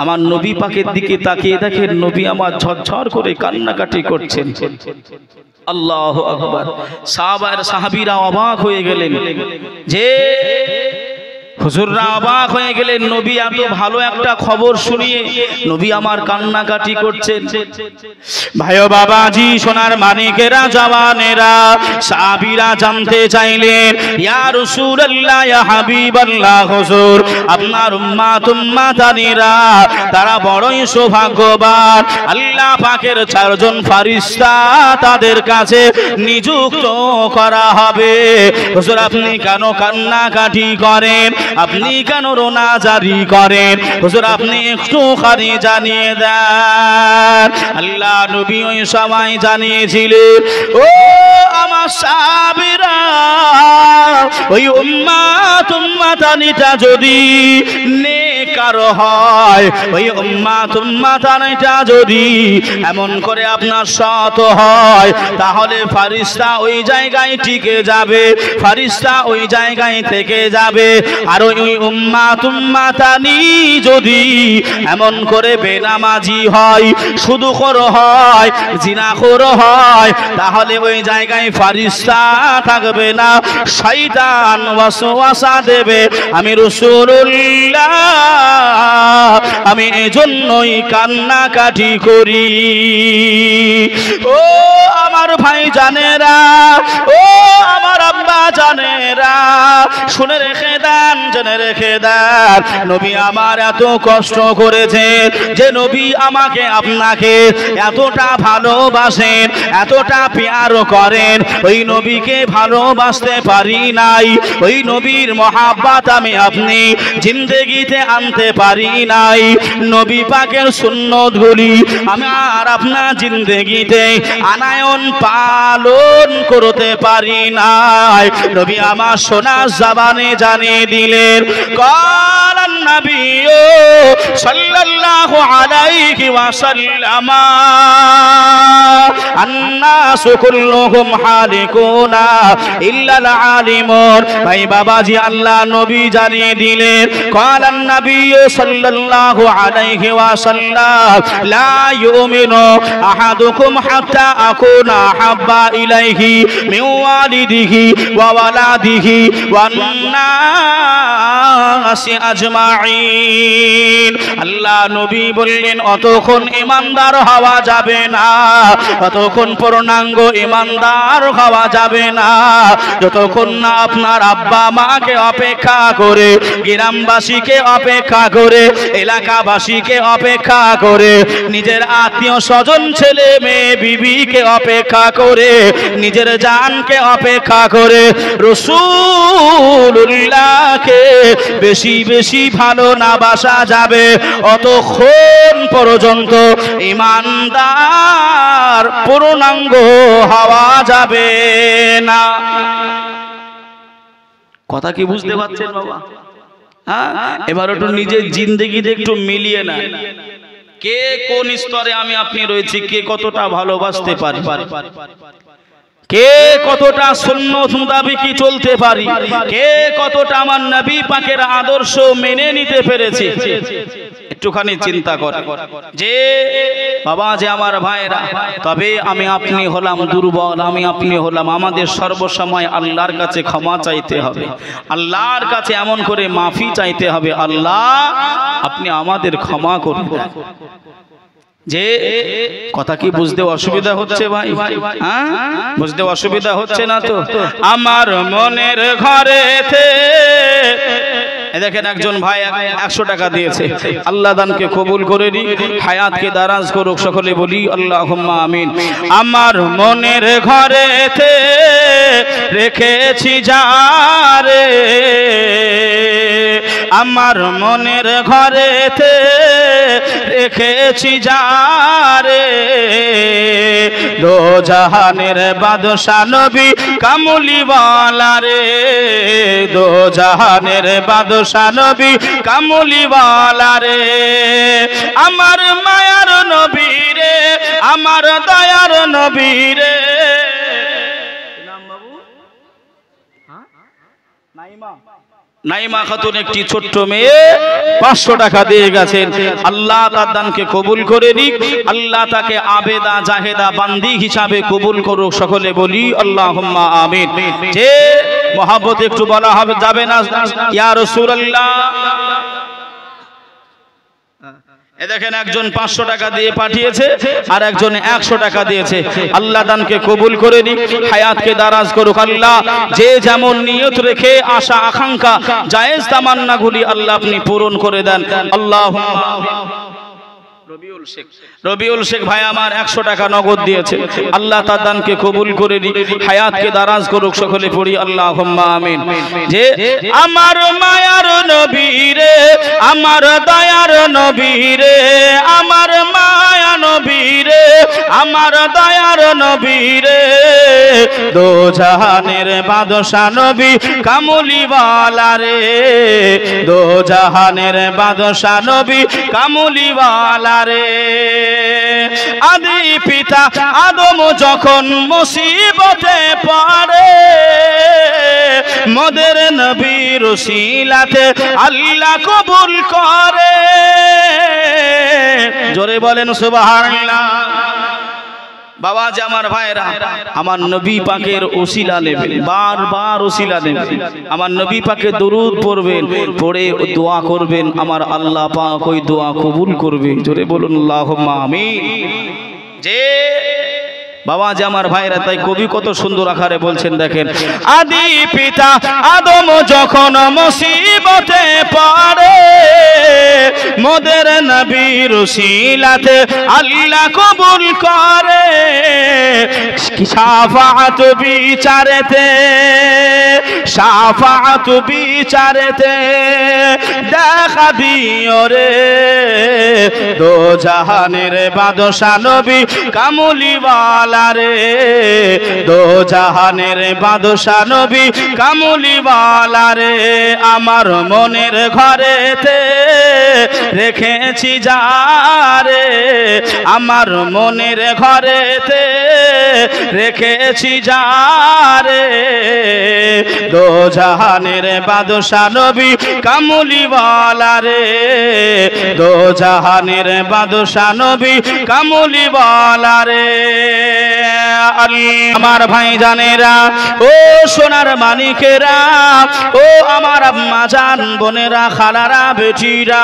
আমার নবী পাকের দিকে তাকিয়ে দেখেন নবী আমার ঝরঝর করে কান্নাকাটি করছেন। আল্লাহু আকবার। সাহাবীরা অবাক হয়ে গেলেন, যে হুজুররা অবাক হয়ে গেলেন, নবী এত ভালো একটা খবর শুনিয়ে নবী আমার কান্নাকাটি করছেন। ভাইও বাবাজি, সোনার মানিকেরা, জওয়ানেরা, সাহাবীরা জানতে চাইলেন, ইয়া রাসূলুল্লাহ, ইয়া হাবিবাল্লাহ, হুজুর আপনার উম্মাতানিরা তারা বড়ই সৌভাগ্যবান, আল্লাহ পাকের 4 জন ফেরেশতা তাদের কাছে নিযুক্ত করা হবে। হুজুর আপনি কেন কান্নাকাটি করেন? আপনি কেন রোনা জারি করেন? হুজুর আপনি একটুখানি জানিয়ে দেন। আল্লাহ নবী ওই সময় জানিয়েছিলেন, ও আমার সাহাবীরা, ওই উম্মাতানিটা যদি নেককার হয়, ওই উম্মাতানিটা যদি এমন করে আপনার সৎ হয়, তাহলে ফেরেশতা ওই জায়গায় টিকে যাবে, ফেরেশতা ওই জায়গায় থেকে যাবে। আর ওই উম্মাতানি যদি এমন করে বেনামাজি হয়, সুদখোর হয়, জিনাখোর হয়, তাহলে ওই জায়গায় ফেরেশতা থাকবে না, শয়তান ওয়াসওয়াসা দেবে। আমি রাসূলুল্লাহ, আমি এজন্যই কান্নাকাটি করি। ও আমার ভাই জানেরা, ও আমার আব্বা জানেরা, শুনে রেখে দেন, জেনে রেখে দেন, নবী আমার এত কষ্ট করেছেন, যে নবী আমাকে আপনাকে এতটা ভালোবাসেন, এতটা প্যার করেন, ওই নবীকে ভালোবাসতে পারি নাই, ওই নবীর মহাব্বত আমি আপনি জিন্দেগিতে আনতে পারি নাই, নবী পাকের সুন্নতগুলি আমার আপনার জিন্দেগিতে আনায়ন পালন করতে পারি নাই। নবী আমার সোনার জবানে জানিয়ে দিলেন, কালান নবী সাল্লাল্লাহু আলাইহি ওয়াসাল্লাম, আন্নাসু কুল্লুহুম হালিকুনা ইল্লাল আলিমুন। ভাই বাবাজি, আল্লাহ নবী জানিয়ে দিলেন, কালান নবী সাল্লাল্লাহু আলাইহি ওয়াসাল্লাম, লা ইউমিনু আহাদুকুম হাত্তা আকুনা হাব্বা ইলাইহি মিন ওয়ালিদিহি ওয়া ওয়ালাদিহি ওয়ান নাসি আজমাইন। আল্লাহ নবী বললেন, অতক্ষণ ইমানদার হওয়া যাবে না, অতক্ষণ পূর্ণাঙ্গ ইমানদার হওয়া যাবে না, যতক্ষণ না আপনার আব্বা মাকে অপেক্ষা করে, গ্রামবাসীকে অপেক্ষা করে, এলাকাবাসীকে অপেক্ষা করে, নিজের আত্মীয় স্বজন, ছেলে মেয়ে, বিবিকে অপেক্ষা করে, নিজের জানকে অপেক্ষা করে রাসূল রাসূলুল্লাহকে বেশি বেশি ভালো না বাসা যাবে অতক্ষণ পর্যন্ত ঈমানদার পূর্ণাঙ্গ হওয়া যাবে না। কথা কি বুঝতে পারছেন বাবা? হ্যাঁ, এবার একটু নিজের জিন্দেগিতে একটু মিলিয়ে না, কে কোন স্তরে আমি আপনি রয়েছি, কে কতটা ভালোবাসতে পারি, কে কতটা সুন্নত মোতাবেক চলতে পারি, কে কতটা আমার নবী পাকের আদর্শ মেনে নিতে পেরেছি। একটুখানি চিন্তা কর যে বাবা যে আমার ভাইরা, তবে আমি আপনি হলাম দুর্বল, আমি আপনি হলাম, আমাদের সর্বসময় আল্লাহর কাছে ক্ষমা চাইতে হবে, আল্লাহর কাছে এমন করে মাফি চাইতে হবে, আল্লাহ আপনি আমাদের ক্ষমা করুন। যে কথা কি বুঝতে অসুবিধা হচ্ছে ভাই? হ্যাঁ, বুঝতে অসুবিধা হচ্ছে না তো? আমার মনের ঘরেতে দেখেন একজন ভাই 100 টাকা দিয়েছে, আল্লাহ দানকে কবুল করে নি, হায়াতকে দারাজ করুক, সকলে বলি আল্লাহুম্মা আমিন। আমার মনের ঘরেতে রেখেছি যারে, আমার মনের ঘরেতে রেখেছি যারে, দো জাহানের বাদশা নবী কামলিওয়ালা রে, দো জাহানের বাদশা নবী কামলিওয়ালা রে, আমার মায়ার নবী রে, আমার দয়ার নবী রে। নাইমা খাতুন একটি ছোট্ট মেয়ে 500 টাকা দিয়ে গেছেন, আল্লাহ তার দানকে কবুল করে নিক, আল্লাহ তাকে আবেদা জাহেদা বান্দি হিসাবে কবুল করুক, সকলে বলি আল্লাহুম্মা আমিন। যে মহব্বত একটু বলা হবে যাবে না ইয়া রাসূলুল্লাহ। এ দেখেন একজন 500 টাকা দিয়ে পাঠিয়েছে, আর একজন 100 টাকা দিয়েছে, আল্লাহ দানকে কবুল করে নিক, হায়াতকে দারাজ করুক আল্লাহ। যে যেমন নিয়ত রেখে আশা আকাঙ্ক্ষা জায়েজ তামান্নাগুলি আল্লাহ আপনি পূরণ করে দেন। আল্লাহুম্মা। রবিউল শেখ ভাই আমার 100 টাকা নগদ দিয়েছে, আল্লাহ তার দানকে কবুল করে নিক, হায়াতকে দারাজ করুক, সকলে পড়ি আল্লাহুম্মা আমিন। যে আমার মায়ার নবী রে, আমার দয়ার নবী রে, আমার মায়া নবী রে, আমার দয়ার নবী রে, দো জাহানের বাদশা নবী কামলিওয়ালা রে, দো জাহানের বাদশা নবী কামলিওয়ালা রে। আদি পিতা আদম যখন মুসিবতে পড়ে, মোদের নবীর উসিলাতে আল্লাহ কবুল করে, জোরে বলেন সুবহানাল্লাহ। বাবা যে আমার ভাইরা, আমার নবী পাকের ওসিলা নেবেন, বারবার ওসিলা নেবেন, আমার নবী পাকে দরুদ পড়বেন, পড়ে দোয়া করবেন, আমার আল্লাহ পাক ওই দোয়া কবুল করবে, জোরে বলুন আল্লাহুম্মা আমিন। যে বাবা যে আমার ভাইরা, তাই কবি কত সুন্দর আকারে বলছেন দেখেন, আদি পিতা আদম যখন মুসিবতে পড়ে, মোদের নবীর উসিলাতে আল্লাহ কবুল করে, শাফাআত বিচারেতে, শাফাআত বিচারেতে দেখা দিও রে, দো জাহানের বাদশা নবী কামলিওয়ালা রে, দো জাহানের বাদশা নবী কামলিওয়ালা রে, আমার মনের ঘরেতে রেখেছি যারে, আমার মনের ঘরেতে রেখেছি যারে, দো জাহানের বাদশা নবী কামলিওয়ালা রে, দো জাহানের বাদশা নবী কামলিওয়ালা রে। আমার ভাই জানেরা, ও সোনার মানিকেরা, ও আমার আম্মা জান বোনেরা, খালারা বেটিরা,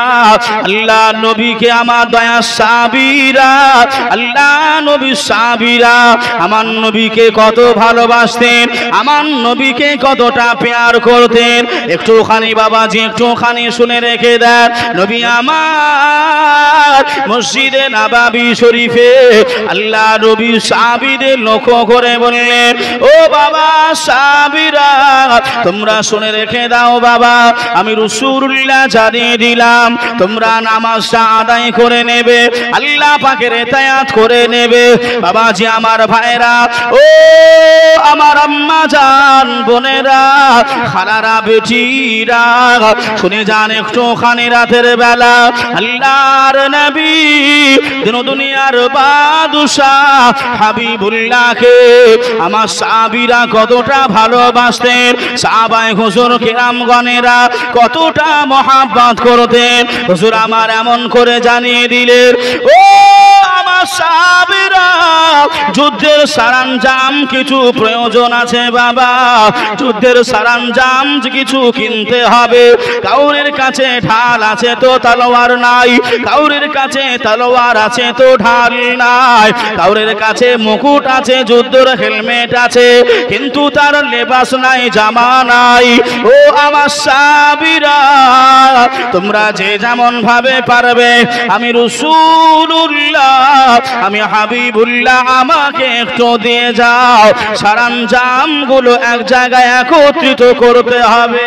আল্লাহ নবীকে আমার দয়া সাহাবীরা, আল্লাহ নবী সাহাবীরা আমার নবীকে কত ভালোবাসতেন, আমার নবীকে কতটা প্যার করতেন। একটুখানি বাবাজি একটুখানি শুনে রেখে দেন। নবী আমার মসজিদে নববী শরীফে আল্লাহ নবী সাহাবীদের লক্ষ্য করে বললেন, ও বাবা সাহাবীরা তোমরা শুনে রেখে দাও বাবা, আমি রাসূলুল্লাহ জানিয়ে দিলাম তোমরা নামাজটা আদায় করে নেবে, আল্লাহ পাকের ইতায়াত করে নেবে। বাবাজি আমার ভাইরা, ও আমার আম্মা জান বোনেরা, খালারা বেটিরা শুনে যান একটুখানি রাতের বেলা আল্লাহর নবী দিন দুনিয়ার বাদশাহ হাবিবুল্লাহকে আমার সাহাবীরা কতটা ভালোবাসতেন, সাহাবায়ে হুজুর কিরামগণেরা কতটা মহব্বত করতেন। হুজুর আমার এমন করে জানিয়ে দিলেন, ও আমার সাহাবীরা যুদ্ধের সরঞ্জাম কিছু প্রয়োজন আছে বাবা, যুদ্ধের সরঞ্জাম কিছু কিনতে হবে। কাউরের কাছে ঢাল আছে তো তলোয়ার নাই, কাউরের কাছে তলোয়ার আছে তো ঢাল নাই, কাউরের কাছে মুকুট আছে যুদ্ধের হেলমেট আছে কিন্তু তার লেবাস নাই, জামা নাই। ও আমার সাহাবীরা তোমরা যে যেমন ভাবে পারবে আমি রাসূলুল্লাহ আমি হাবিবুল্লাহ আমাকে একটু দিয়ে যাও, সরঞ্জাম গুলো এক জায়গায় একত্রিত করতে হবে।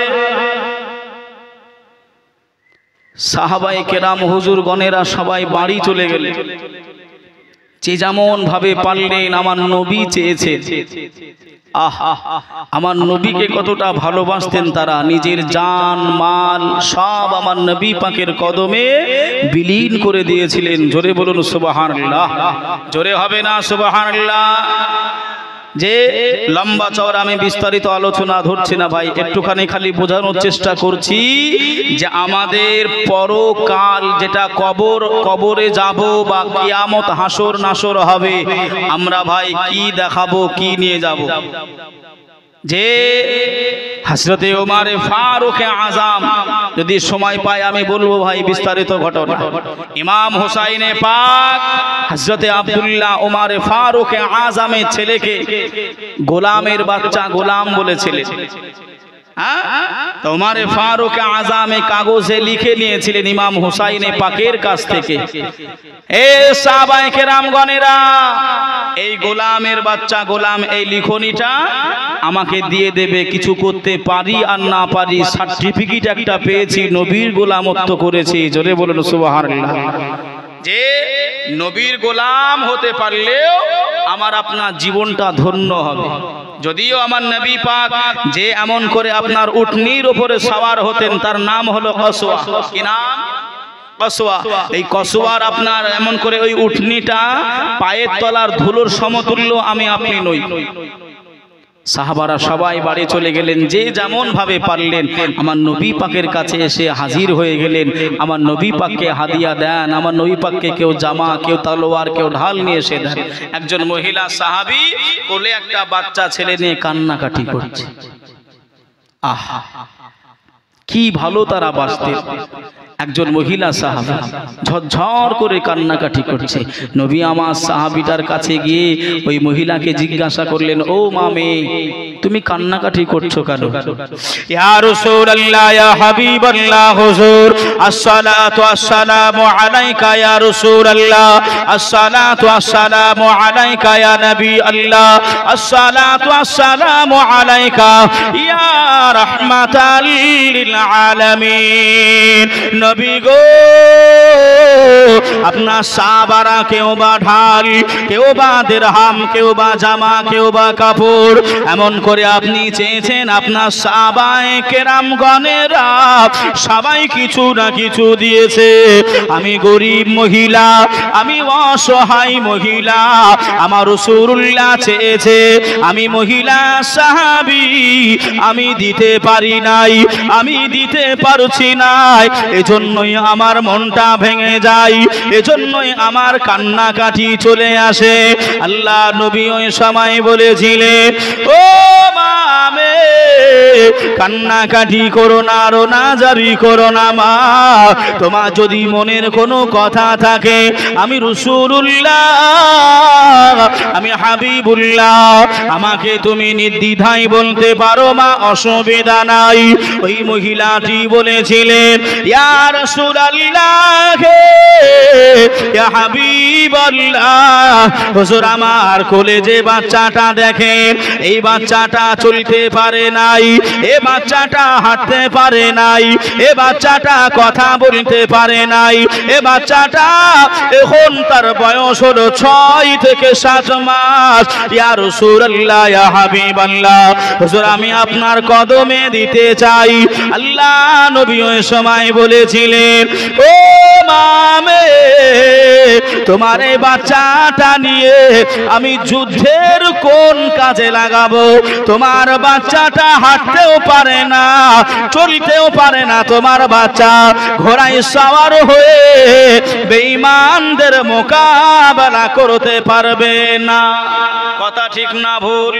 সাহাবায়ে কেরাম হুজুর গণেরা সবাই বাড়ি চলে গেলেন। যে যেমন ভাবে পারলেন আমার নবী চেয়েছেন। আহা আমার নবীকে কতটা ভালোবাসতেন তারা, নিজের জান মাল সব আমার নবী পাকের কদমে বিলীন করে দিয়েছিলেন। জোরে বলুন সুবহানাল্লাহ, জোরে হবে না সুবহানাল্লাহ। যে লম্বা চওড়া আমি বিস্তারিত আলোচনা ধরছি না ভাই, একটুখানি খালি বোঝানোর চেষ্টা করছি যে আমাদের পরকাল যেটা কবরে যাব বা কিয়ামত হাসর নাসর হবে, আমরা ভাই কি দেখাবো, কি নিয়ে যাব। যে হযরতে ওমর ফারুক আযম, যদি সময় পাই আমি বলবো ভাই বিস্তারিত ঘটনা। ইমাম হুসাইনে পাক হযরতে আব্দুল্লাহ ওমর ফারুক আযমের ছেলেকে গোলামের বাচ্চা গোলাম বলেছিলেন। ওমর ফারুক আযম কাগজে লিখে নিয়েছিলেন ইমাম হুসাইনে পাকের কাছ থেকে, এ সাহাবায়ে কেরামগণেরা এই গোলামের বাচ্চা গোলাম এই লিখনিটা আমাকে দিয়ে দেবে, কিছু করতে পারি আর না পারি সার্টিফিকেট একটা পেয়েছি, নবীর গোলামত্ব করেছি। জোরে বলুন সুবহানাল্লাহ। যে নবীর গোলাম হতে পারলেও আমার আপনার জীবনটা ধন্য হবে। যদিও আমার নবী পাক যে এমন করে আপনার উটনির উপরে সওয়ার হতেন তার নাম হলো কসওয়া। কি নাম? কসওয়া। এই কসওয়ার আপনার এমন করে ওই উটনিটা পায়ের তলার ধুলোর সমতুল্য আমি আপনি নই। সাহাবারা সবাই বাড়ি চলে গেলেন, যে যেমন ভাবে পারলেন আমার নবী পাকের কাছে এসে হাজির হয়ে গেলেন। আমার নবী পাককে হাদিয়া দেন, আমার নবী পাককে কেউ জামা, কেউ তলোয়ার, কেউ ঢাল নিয়ে এসে দেন। একজন মহিলা সাহাবী কোলে একটা বাচ্চা ছেলে নিয়ে কান্নাকাটি করছে। আহা কি ভালো তারা বাসতেন। একজন মহিলা সাহাবী ঝরঝর করে কান্নাকাটি করছে। নবী আমার সাহাবীটার কাছে গিয়ে ওই মহিলাকে জিজ্ঞাসা করলেন, ও মামে তুমি কান্নাকাটি করছো কেন? ইয়া রাসূলুল্লাহ ইয়া হাবিবাল্লাহ হুজুর আসসালাতু আসসালামু আলাইকা ইয়া রাসূলুল্লাহ, আসসালাতু আসসালামু আলাইকা ইয়া নবী আল্লাহ, আসসালাতু আসসালামু আলাইকা ইয়া রাহমাতাল লিল আলামিন। নবী গো আপনার সাহাবারা কেউ বা ঢাল, কেউ বা দিরহাম, কেউ বা জামা, কেউ বা কাপড় এমন করে আপনি চেয়েছেন আপনার সাহাবায়ে কেরামগণেরা সবাই কিছু না কিছু দিয়েছে। আমি গরিব মহিলা, আমি অসহায় মহিলা, আমার রাসূলুল্লাহ চেয়েছে, আমি মহিলা সাহাবী, আমি দিতে পারি নাই, আমি দিতে পারছি না, এজন্যই আমার মনটা ভেঙে যায়, এজন্যই আমার কান্নাকাটি চলে আসে। আল্লাহ নবী ওই সময় বলেছিলেন, ও মামে কান্নাকাটি করো না, রোনাজারি করো না মা। তোমার যদি মনের কোনো কথা থাকে, আমি রাসূলুল্লাহ, আমি হাবিবুল্লাহ, আমাকে তুমি নির্দ্বিধায় বলতে পারো মা, অসুবিধা নাই। ওই মহিলাটি বলেছিলেন, ইয়া রাসূলুল্লাহ, ইয়া হাবিবাল্লাহ, হুজুর আমার কোলে যে বাচ্চাটা দেখেন, এই বাচ্চাটা চলতে পারে নাই, এ বাচ্চাটা হাঁটতে পারে নাই, এ বাচ্চাটা কথা বলতে পারে নাই, এ বাচ্চাটা এখন তার বয়স হলো 6 থেকে 7 মাস। ইয়া রাসূলুল্লাহ, ইয়া হাবিবাল্লাহ, হুজুর আমি আপনার কদমে দিতে চাই। আল্লাহ নবী ওই সময় বলেছিলেন, ও মামে, তোমার এই বাচ্চাটা নিয়ে আমি যুদ্ধের কোন কাজে লাগাবো? তোমার বাচ্চাটা হাঁটতেও পারে না, চলতেও পারে না, তোমার বাচ্চা ঘোড়ায় সওয়ার হয়ে বেঈমানদের মোকাবেলা করতে পারবে না। কথা ঠিক না ভুল?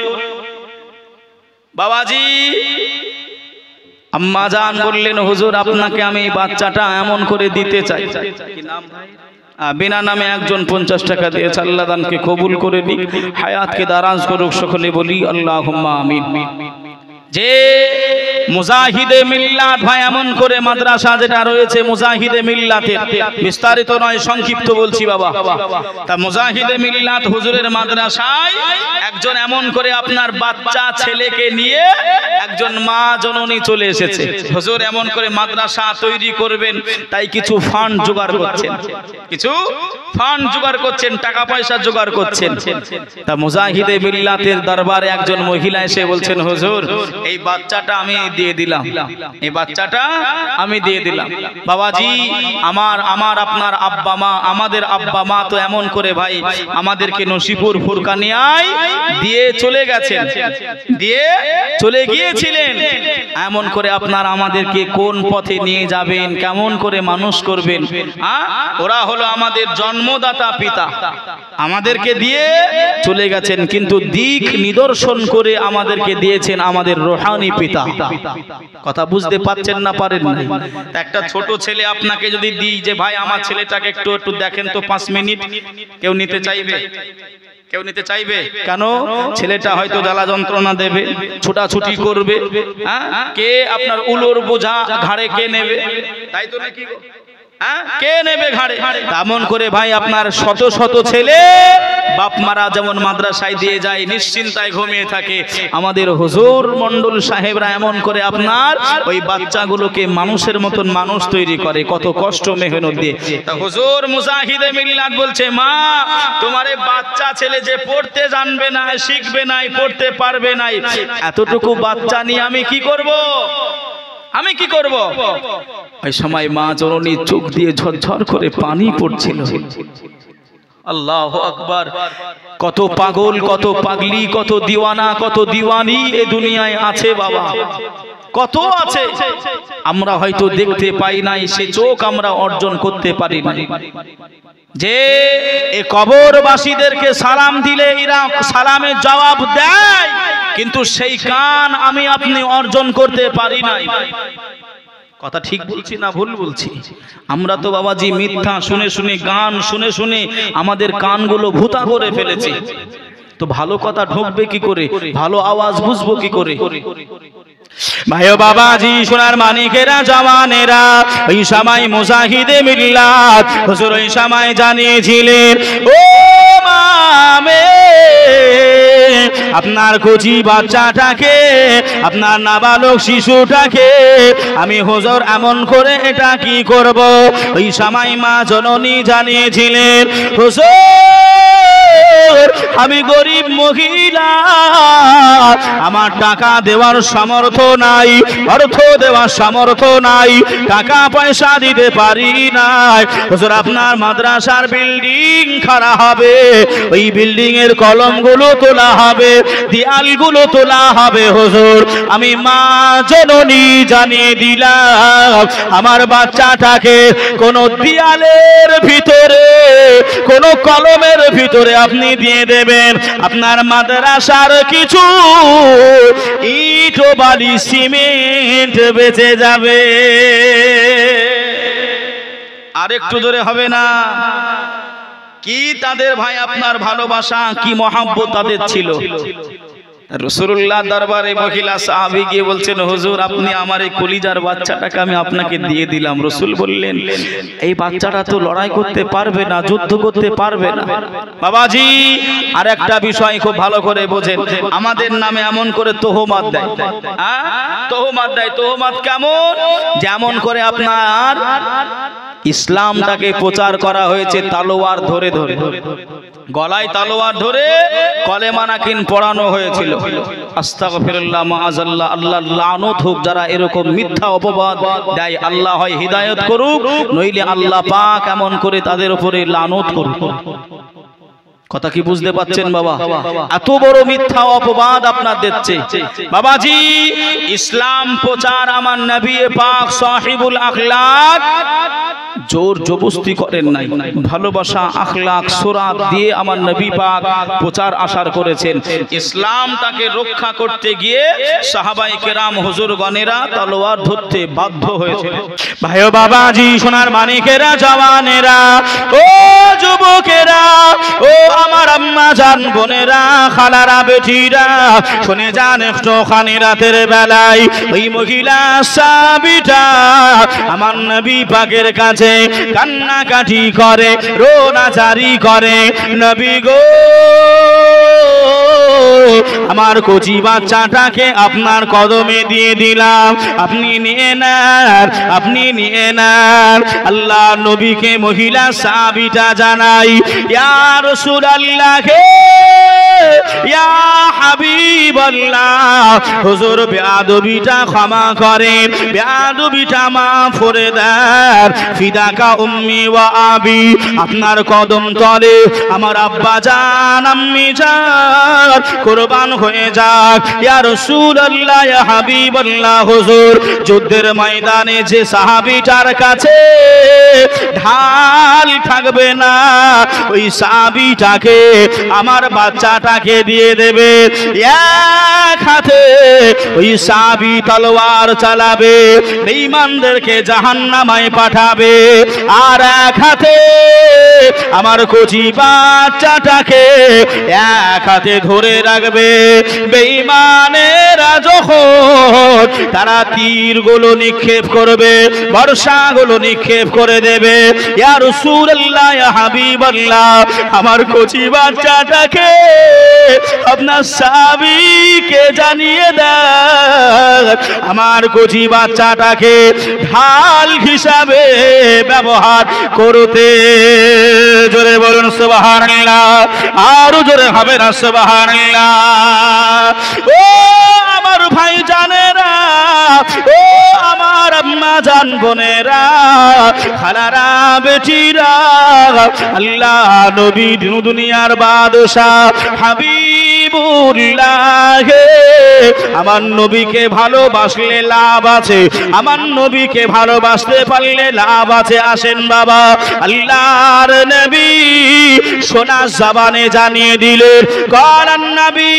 বাবাজি, আম্মা জান বললেন, হুজুর আপনাকে আমি এই বাচ্চাটা এমন করে দিতে চাই। কি নাম ভাই? বিনা নামে একজন 50 টাকা দিয়েছে। আল্লাহ দানকে কবুল করে নিক, হায়াতকে দারাজ করুক। সকলে বলি আল্লাহুম্মা আমিন। যে মুজাহিদে মিল্লাত ভাই, এমন করে মাদ্রাসা যেটা রয়েছে মুজাহিদে মিল্লাতের, বিস্তারিত নয়, সংক্ষিপ্ত বলছি বাবা। তা মুজাহিদে মিল্লাত হুজুরের মাদ্রাসায় একজন এমন করে আপনার বাচ্চা ছেলেকে নিয়ে একজন মা জননী চলে এসেছে। হুজুর এমন করে মাদ্রাসা তৈরি করবেন, তাই কিছু ফান্ড জোগাড় করছেন, কিছু ফান্ড জোগাড় করছেন, টাকা পয়সা জোগাড় করছেন। তা মুজাহিদে মিল্লাতের দরবারে একজন মহিলা এসে বলছেন, হুজুর এই বাচ্চাটা আমি দিয়ে দিলাম, এই বাচ্চাটা আমি দিয়ে দিলাম। বাবাজি, আমার আপনার আব্বা মা, আমাদের আব্বা মা তো এমন করে ভাই আমাদেরকে নসিপুর ফুরকানিয়ায় দিয়ে চলে গেছেন, দিয়ে চলে গিয়েছিলেন। এমন করে আপনার আমাদেরকে কোন পথে নিয়ে যাবেন, কেমন করে মানুষ করবেন? ওরা হলো আমাদের জন্মদাতা পিতা, আমাদেরকে দিয়ে চলে গেছেন, কিন্তু দিক নিদর্শন করে আমাদেরকে দিয়েছেন আমাদের রোহানি পিতা। কথা বুঝতে পারছেন না পারেন না? একটা ছোট ছেলে আপনাকে যদি দিই যে ভাই আমার ছেলেটাকে একটু একটু দেখেন তো 5 মিনিট, কেউ নিতে চাইবে? কেউ নিতে চাইবে? কেন? ছেলেটা হয়তো জ্বালা যন্ত্রণা দেবে, ছোটাছুটি করবে, কে আপনার উলোর বোঝা ঘাড়ে কে নেবে? তাই তো নাকি? কে নেবে ঘাড়ে? তেমন করে ভাই আপনার শত শত ছেলে বাপ মারা যেমন মাদ্রাসায় দিয়ে যায়, নিশ্চিন্তায় ঘুমিয়ে থাকে, আমাদের হুজুর মন্ডল সাহেবরা এমন করে আপনার ওই বাচ্চাগুলোকে মানুষের মতন মানুষ তৈরি করে, কত কষ্ট মেহনত দিয়ে। তা হুজুর মুজাহিদে মিল্লাত বলছে, মা তোমার এই বাচ্চা ছেলে যে পড়তে জানবে না, শিখবে নাই, পড়তে পারবে নাই, এতটুকু বাচ্চা নিয়ে আমি কি করব? আমি কি করব? ওই সময় মা জননী চোখ দিয়ে ঝরঝর করে পানি পড়ছিল। আল্লাহু আকবার। কত পাগল, কত পাগলি, কত দিওয়ানা, কত দিওয়ানি এ দুনিয়ায় আছে বাবা, কত আছে। আমরা হয়তো দেখতে পাই নাই, সে চোখ আমরা অর্জন করতে পারি নাই। যে এই কবরবাসীদেরকে সালাম দিলে এরা সালামের জবাব দেয়, কিন্তু সেই কান আমি আপনি অর্জন করতে পারি নাই। কথা ঠিক বলছি না ভুল বলছি? আমরা তো বাবাজি মিথ্যা শুনে শুনে, গান শুনে শুনে আমাদের কানগুলো ভূতা করে ফেলেছি। তো ভালো কথা ঢুকবে কি করে, ভালো আওয়াজ বুঝবো কি করে? ভাইও বাবাজি, সোনার মানিকেরা, জওয়ানেরা, ওই সময় মুজাহিদে মিল্লাত হুজুর ওই সময় জানিয়েছিলেন, ও মামে আপনার কচি বাচ্চাটাকে, আপনার নাবালক শিশুটাকে আমি হুজুর এমন করে এটা কি করব? ওই সময় মা জননী জানিয়েছিলেন, হুজুর আমি গরিব মহিলা, আমার টাকা দেওয়ার সামর্থ্য নাই, অর্থ দেওয়ার সামর্থ্য নাই, টাকা পয়সা দিতে পারি নাই। হুজুর আপনার মাদ্রাসার বিল্ডিং খাড়া হবে, ওই বিল্ডিং এর কলমগুলো তোলা হবে, দেয়ালগুলো তোলা হবে। হুজুর আমি মা জননী জানিয়ে দিলাম, আমার বাচ্চাটাকে কোন দেয়ালের ভিতরে, কোন কলমের ভিতরে আপনি আপনি দিয়ে দেবেন, আপনার মাদ্রাসার কিছু ইট ও বালি সিমেন্ট বেঁচে যাবে। আর একটু জোরে হবে না? কি তাদের ভাই আপনার ভালোবাসা, কি মহাব্বত তাদের ছিল। রাসূলুল্লাহ দরবারে মহিলা সাহাবী গিয়ে বলছেন, হুজুর আপনি আমার এই কলিজার বাচ্চাটাকে আমি আপনাকে দিয়ে দিলাম। রাসূল বললেন, এই বাচ্চাটা তো লড়াই করতে পারবে না, যুদ্ধ করতে পারবে না। বাবাজি আর একটা বিষয় খুব ভালো করে বোঝেন, আমাদের নামে এমন করে তোহমাত দেয়, তোহমাত দেয়। তোহমাত কেমন? যেমন করে আপনার ইসলামটাকে প্রচার করা হয়েছে তালোয়ার ধরে ধরে, গলায় তালোয়ার ধরে কলেমা নাকিন পড়ানো হয়েছিল। আস্তাগফিরুল্লাহ মাআযাল্লাহ, আল্লাহ লানত হোক যারা এরকম মিথ্যা অপবাদ দেয়। আল্লাহ হয় হিদায়াত করুক, নইলে আল্লাহ পাক এমন করে তাদের উপরে লানত করুক। কথা কি বুঝতে পাচ্ছেন বাবা? এত বড় মিথ্যা অপবাদ আপনার দিচ্ছে। বাবাজি ইসলাম প্রচার আমার নবী পাক সাহিবুল আখলাক জোর জবরদস্তি করেন নাই, ভালোবাসা আখলাক সুরাত দিয়ে আমার নবী পাক প্রচার আসার করেছেন। ইসলামটাকে রক্ষা করতে গিয়ে সাহাবায়ে কেরাম হুজুরগণেরা তলোয়ার ধরতে বাধ্য হয়েছিল। ভাই ও বাবাজি সোনার মানিকেরা জওয়ানেরা ও যুবকেরা ও আমার আম্মা জান বোনেরা খালারা বেটিরা শুনে যান একটুখানি রাতের বেলায় ওই মহিলা সাহাবীটা আমার নবী পাকের কাছে কান্নাকাটি করে, রোনাজারি করে, নবী গো আমার কচি বাচ্চাটাকে আপনার কদমে দিয়ে দিলাম, আপনি নিয়ে নেন, আপনি নিয়ে নেন। আল্লাহ নবীকে মহিলা সাহাবীটা জানাই, ইয়া রাসূলুল্লাহ ইয়া হাবিবাল্লাহ, হুজুর বেয়াদবিটা ক্ষমা করেন, বেয়াদবিটা মাফ করে দেন, ফিদাকা উম্মি ওয়া আবি, আপনার কদম তলে আমার আব্বা জান আম্মি জান কুরবান হয়ে যাক। ইয়া রাসূলুল্লাহ ইয়া হাবিবাল্লাহ, হুজুর যুদ্ধের ময়দানে যে সাহাবীটার কাছে ঢাল থাকবে না ওই সাহাবীটাকে আমার বাচ্চাটাকে দিয়ে দেবে। এক হাতে ওই সাহাবী তলোয়ার চালাবে, বেঈমানদেরকে জাহান্নামায় পাঠাবে, আর এক হাতে আমার কচি বাচ্চাটাকে এক হাতে ধরে রাখবে। বেঈমানেরা যখন তারা তীরগুলো নিক্ষেপ করবে, বর্ষাগুলো নিক্ষেপ করে দেবে, ইয়া রাসূলুল্লাহ ইয়া হাবিবাল্লাহ, আমার কচি বাচ্চাটাকে আপনার সাহাবীকে জানিয়ে দেন আমার কচি বাচ্চাটাকে ঢাল হিসাবে ব্যবহার করতে। জোরে বলুন সুবহানাল্লাহ, আরো জোরে হবে না সুবহানাল্লাহ। ও আমার ভাই জানেরা, ও আমার আম্মা জান বোনেরা খালারা বেটিরা, আল্লাহ নবী দুনিয়ার বাদশা হাবিবুল্লাহ, আমার নবীকে ভালোবাসলে লাভ আছে, আমার নবীকে ভালোবাসতে পারলে লাভ আছে। আসেন বাবা আল্লাহর নবী সোনা জবানে জানিয়ে দিলেন, কালান নবী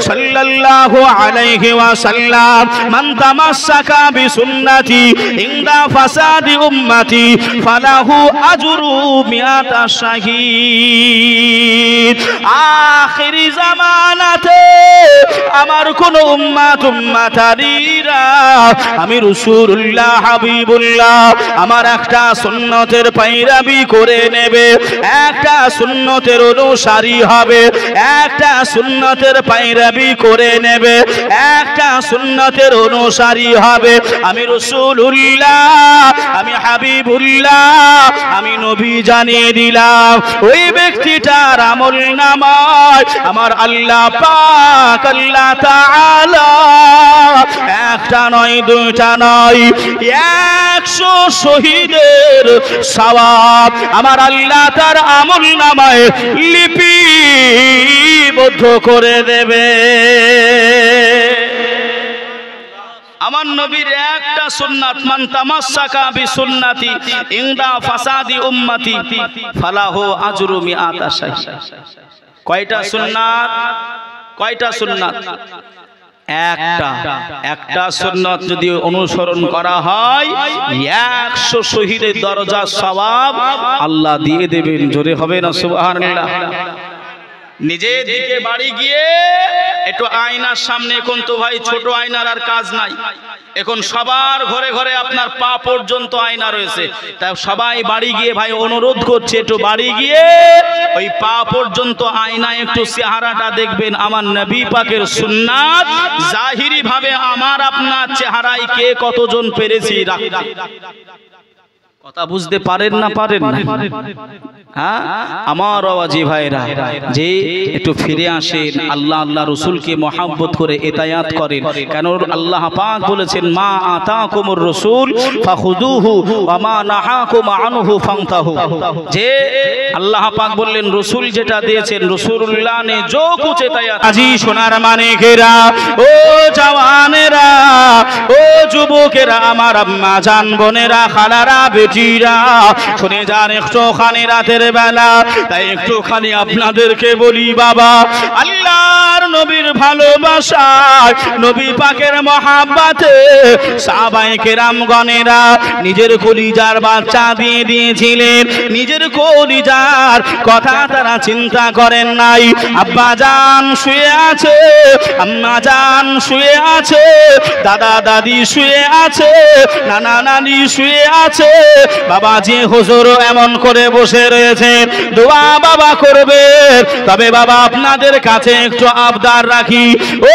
সাল্লাল্লাহু আলাইহি ওয়াসাল্লাম, মান তামাসসাকা বিসুন্নতি ইনদা ফাসাদি উম্মতি ফালাহু আজরু মিআতা শাহীদ। আখিরি জামানাতে আমার কোন উম্মতারিরা আমি রাসূলুল্লাহ হাবিবুল্লাহ আমার একটা সুন্নতের পায়রাবি করে নেবে, একটা সুন্নতের অনুসারী হবে, একটা সুন্নতের পায়রাবি করে নেবে, একটা সুন্নতের অনুসারী হবে। আমি রাসূলুল্লাহ, আমি হাবিবুল্লাহ, আমি নবী জানিয়ে দিলাম ওই ব্যক্তিটার আমল নামায় আমার আল্লাহ পাক আল্লাহ তাআলা একটা নয় দুইটা নয় 100 শহীদের সওয়াব আমার আল্লাহ তার আমল নামায় লিপিবদ্ধ করে দেবে। আমার নবীর একটা সুন্নাত, মান তামাসসাকা বিসুন্নতি ইনদা ফাসাদি উম্মতি ফালাহু আজরু মিআতা শাইখ। কয়টা সুন্নাত? কয়টা সুন্নাত? একটা সুন্নাত যদি অনুসরণ করা হয় 100 শহীদের দরজা সওয়াব আল্লাহ দিয়ে দেবেন। জোরে হবে না সুবহানাল্লাহ? নিজের দিকে বাড়ি গিয়ে একটু আয়নার সামনে, এখন তো ভাই ছোট আয়নার আর কাজ নাই, এখন সবার ঘরে ঘরে আপনার পা পর্যন্ত আয়না রয়েছে। তাই সবাই বাড়ি গিয়ে ভাই অনুরোধ করছে, একটু বাড়ি গিয়ে ওই পা পর্যন্ত আয়নায় একটু চেহারাটা দেখবেন। আমার নবী পাকের সুন্নাত জাহিরি ভাবে আমার আপনার চেহারায় কে কতজন পেরেছি রাখতে। কথা বুঝতে পারেন না? পারেন না? হ্যাঁ আমার আওয়াজি ভাইরা, যে একটু ফিরে আসেন, আল্লাহ আল্লাহ রসুলকে মহাব্বত করে এতায়াত করেন। কেন আল্লাহ পাক বলেছেন, মা আতাকুমুর রাসূল ফাখুযুহু ওয়া মা নাহাকুম আনহু ফান্তাহু। যে আল্লাহ পাক বললেন রসুল যেটা দিয়েছেন, রাসূলুল্লাহ ने जो कुछ এতায়াত। আজি সোনার মানিকেরা, ও জওয়ানেরা, ও যুবকেরা, আমার আম্মা জান বোনেরা, খালারা, বেটিরা, শুনে যান একটুখানি রাতের বেলা, তাই একটুখানি আপনাদেরকে বলি বাবা, আল্লাহর নবীর ভালোবাসায়, নবী পাকের মহাব্বতে সাহাবায়ে কেরামগণেরা নিজের কলিজার বাচ্চা দিয়ে দিয়েছিলেন। নিজের কলিজার কথা তারা চিন্তা করেন নাই। আব্বা জান শুয়ে আছে, আম্মা জান শুয়ে আছে, দাদা দাদি শুয়ে আছে, নানা নানি শুয়ে আছে, বাবাজি হুজুর এমন করে বসে রয়েছে, দোয়া বাবা করবে। তবে বাবা আপনাদের কাছে একটু আবদার রাখি, ও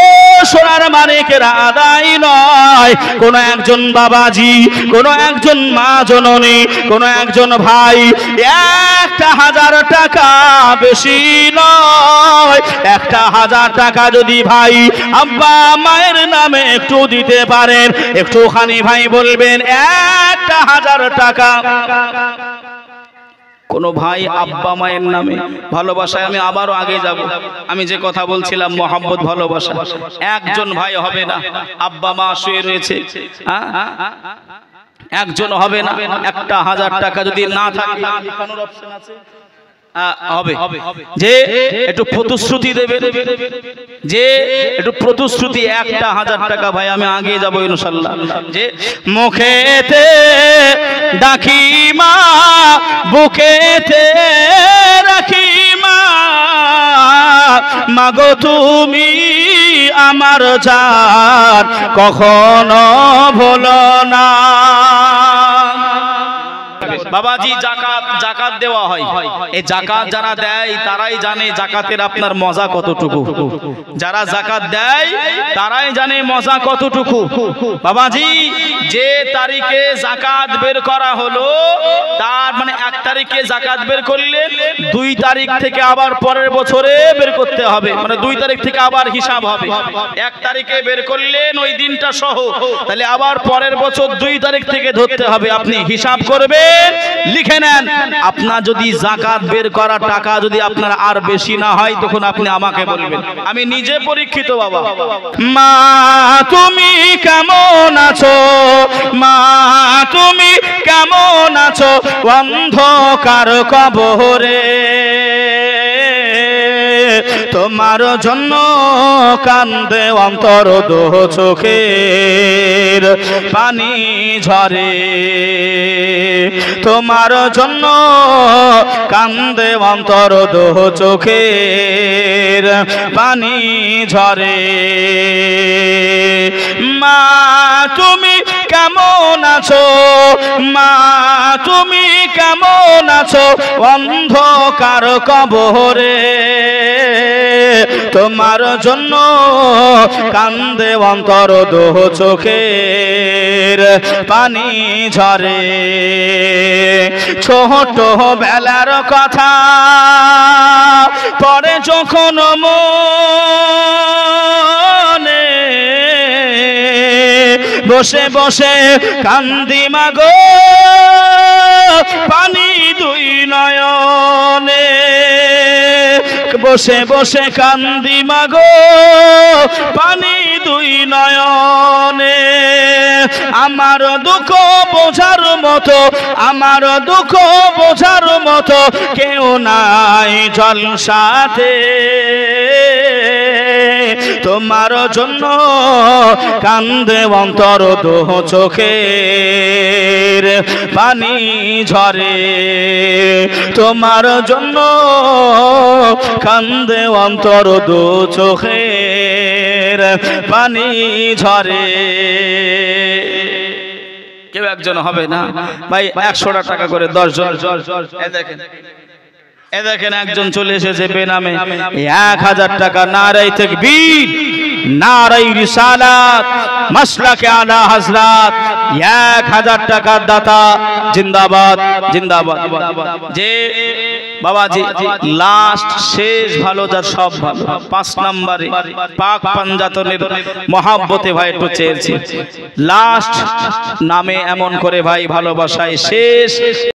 সোনার মানিকেরা, আদায় নয়, কোন একজন বাবাজি, কোন একজন মা জননী, কোন একজন ভাই 1000 টাকা, বেশি নয়, 1000 টাকা যদি ভাই আব্বা মায়ের নামে একটু দিতে পারেন, একটুখানি ভাই বলবেন 1000 টাকা। কোন ভাই আব্বা মায়ের নামে ভালোবাসায়, আমি আবারও আগে যাব, আমি যে কথা বলছিলাম মহব্বত ভালোবাসা, একজন ভাই হবে না, আব্বা মা শুয়ে রয়েছে, একজন হবে না, 1000 টাকা যদি না থাকে লিখানোর অপশন আছে, হবে যে একটু প্রতিশ্রুতি দেবে, যে একটু প্রতিশ্রুতি 1000 টাকা ভাই, আমি আগে যাব ইনশাআল্লাহ। যে মুখেতে ডাকি মা, বুকেতে রাখি মা, মাগো তুমি আমার জান, কখনো ভুলো না। বাবাজি জাকাত দেওয়া হয়, এই জাকাত যারা দেয় তারাই জানে জাকাতের আপনার মজা কতটুকু। যারা জাকাত দেয় তারাই জানে মজা কতটুকু। বাবাজি যে তারিখে জাকাত বের করা হলো, তার মানে 1 তারিখে জাকাত বের করলেন, 2 তারিখ থেকে আবার পরের বছরে বের করতে হবে, মানে 2 তারিখ থেকে আবার হিসাব হবে। 1 তারিখে বের করলেন ওই দিনটা সহ, তাহলে আবার পরের বছর 2 তারিখ থেকে ধরতে হবে। আপনি হিসাব করবেন, লিখে নেন। আপনার যদি জাকাত বের করা টাকা যদি আপনার আর বেশি না হয়, তখন আপনি আমাকে বলবেন, আমি নিজে পরীক্ষিত বাবা। মা তুমি কেমন আছো, মা তুমি কেমন আছো, অন্ধকার কবরে তোমার জন্য কান্দে অন্তর, দো চোখের পানি ঝরে, তোমার জন্য কান্দে অন্তর, দো চোখের পানি ঝরে। মা তুমি কেমন আছো, মা তুমি কেমন আছো, অন্ধকার কবরে তোমার জন্য কান্দে অন্তর, দো চোখের পানি ঝরে। ছোট বেলার কথা পরে যখন মনে, বসে বসে কান্দি মাগো, পানি 2 নয়নে, বসে বসে কান্দি মাগো পানি দুই নয়নে, আমার দুঃখ বোঝার মতো, আমার দুঃখ বোঝার মতো কেউ নাই জলসাতে, তোমার জন্য কান্দে অন্তর দো চোখের পানি ঝরে, তোমার জন্য কান্দে অন্তর দো চোখের পানি ঝরে। কেউ একজন হবে না ভাই, 100 টাকা করে 10 জন। এ দেখেন একজন চলে এসেছে বেনামে, 1000 টাকা। নারায়ে তাকবীর, নারায়ে রিসালাত, মাসলাকে আলা হযরত, 1000 টাকার দাতা জিন্দাবাদ জিন্দাবাদ। যে বাবাজি লাস্ট শেষ ভালো, যার সব ভালো, 5 নম্বরে পাক পাঞ্জাতনের মহাব্বতে ভাই একটু চেয়েছি, লাস্ট নামে এমন করে ভাই ভালোবাসায় শেষ।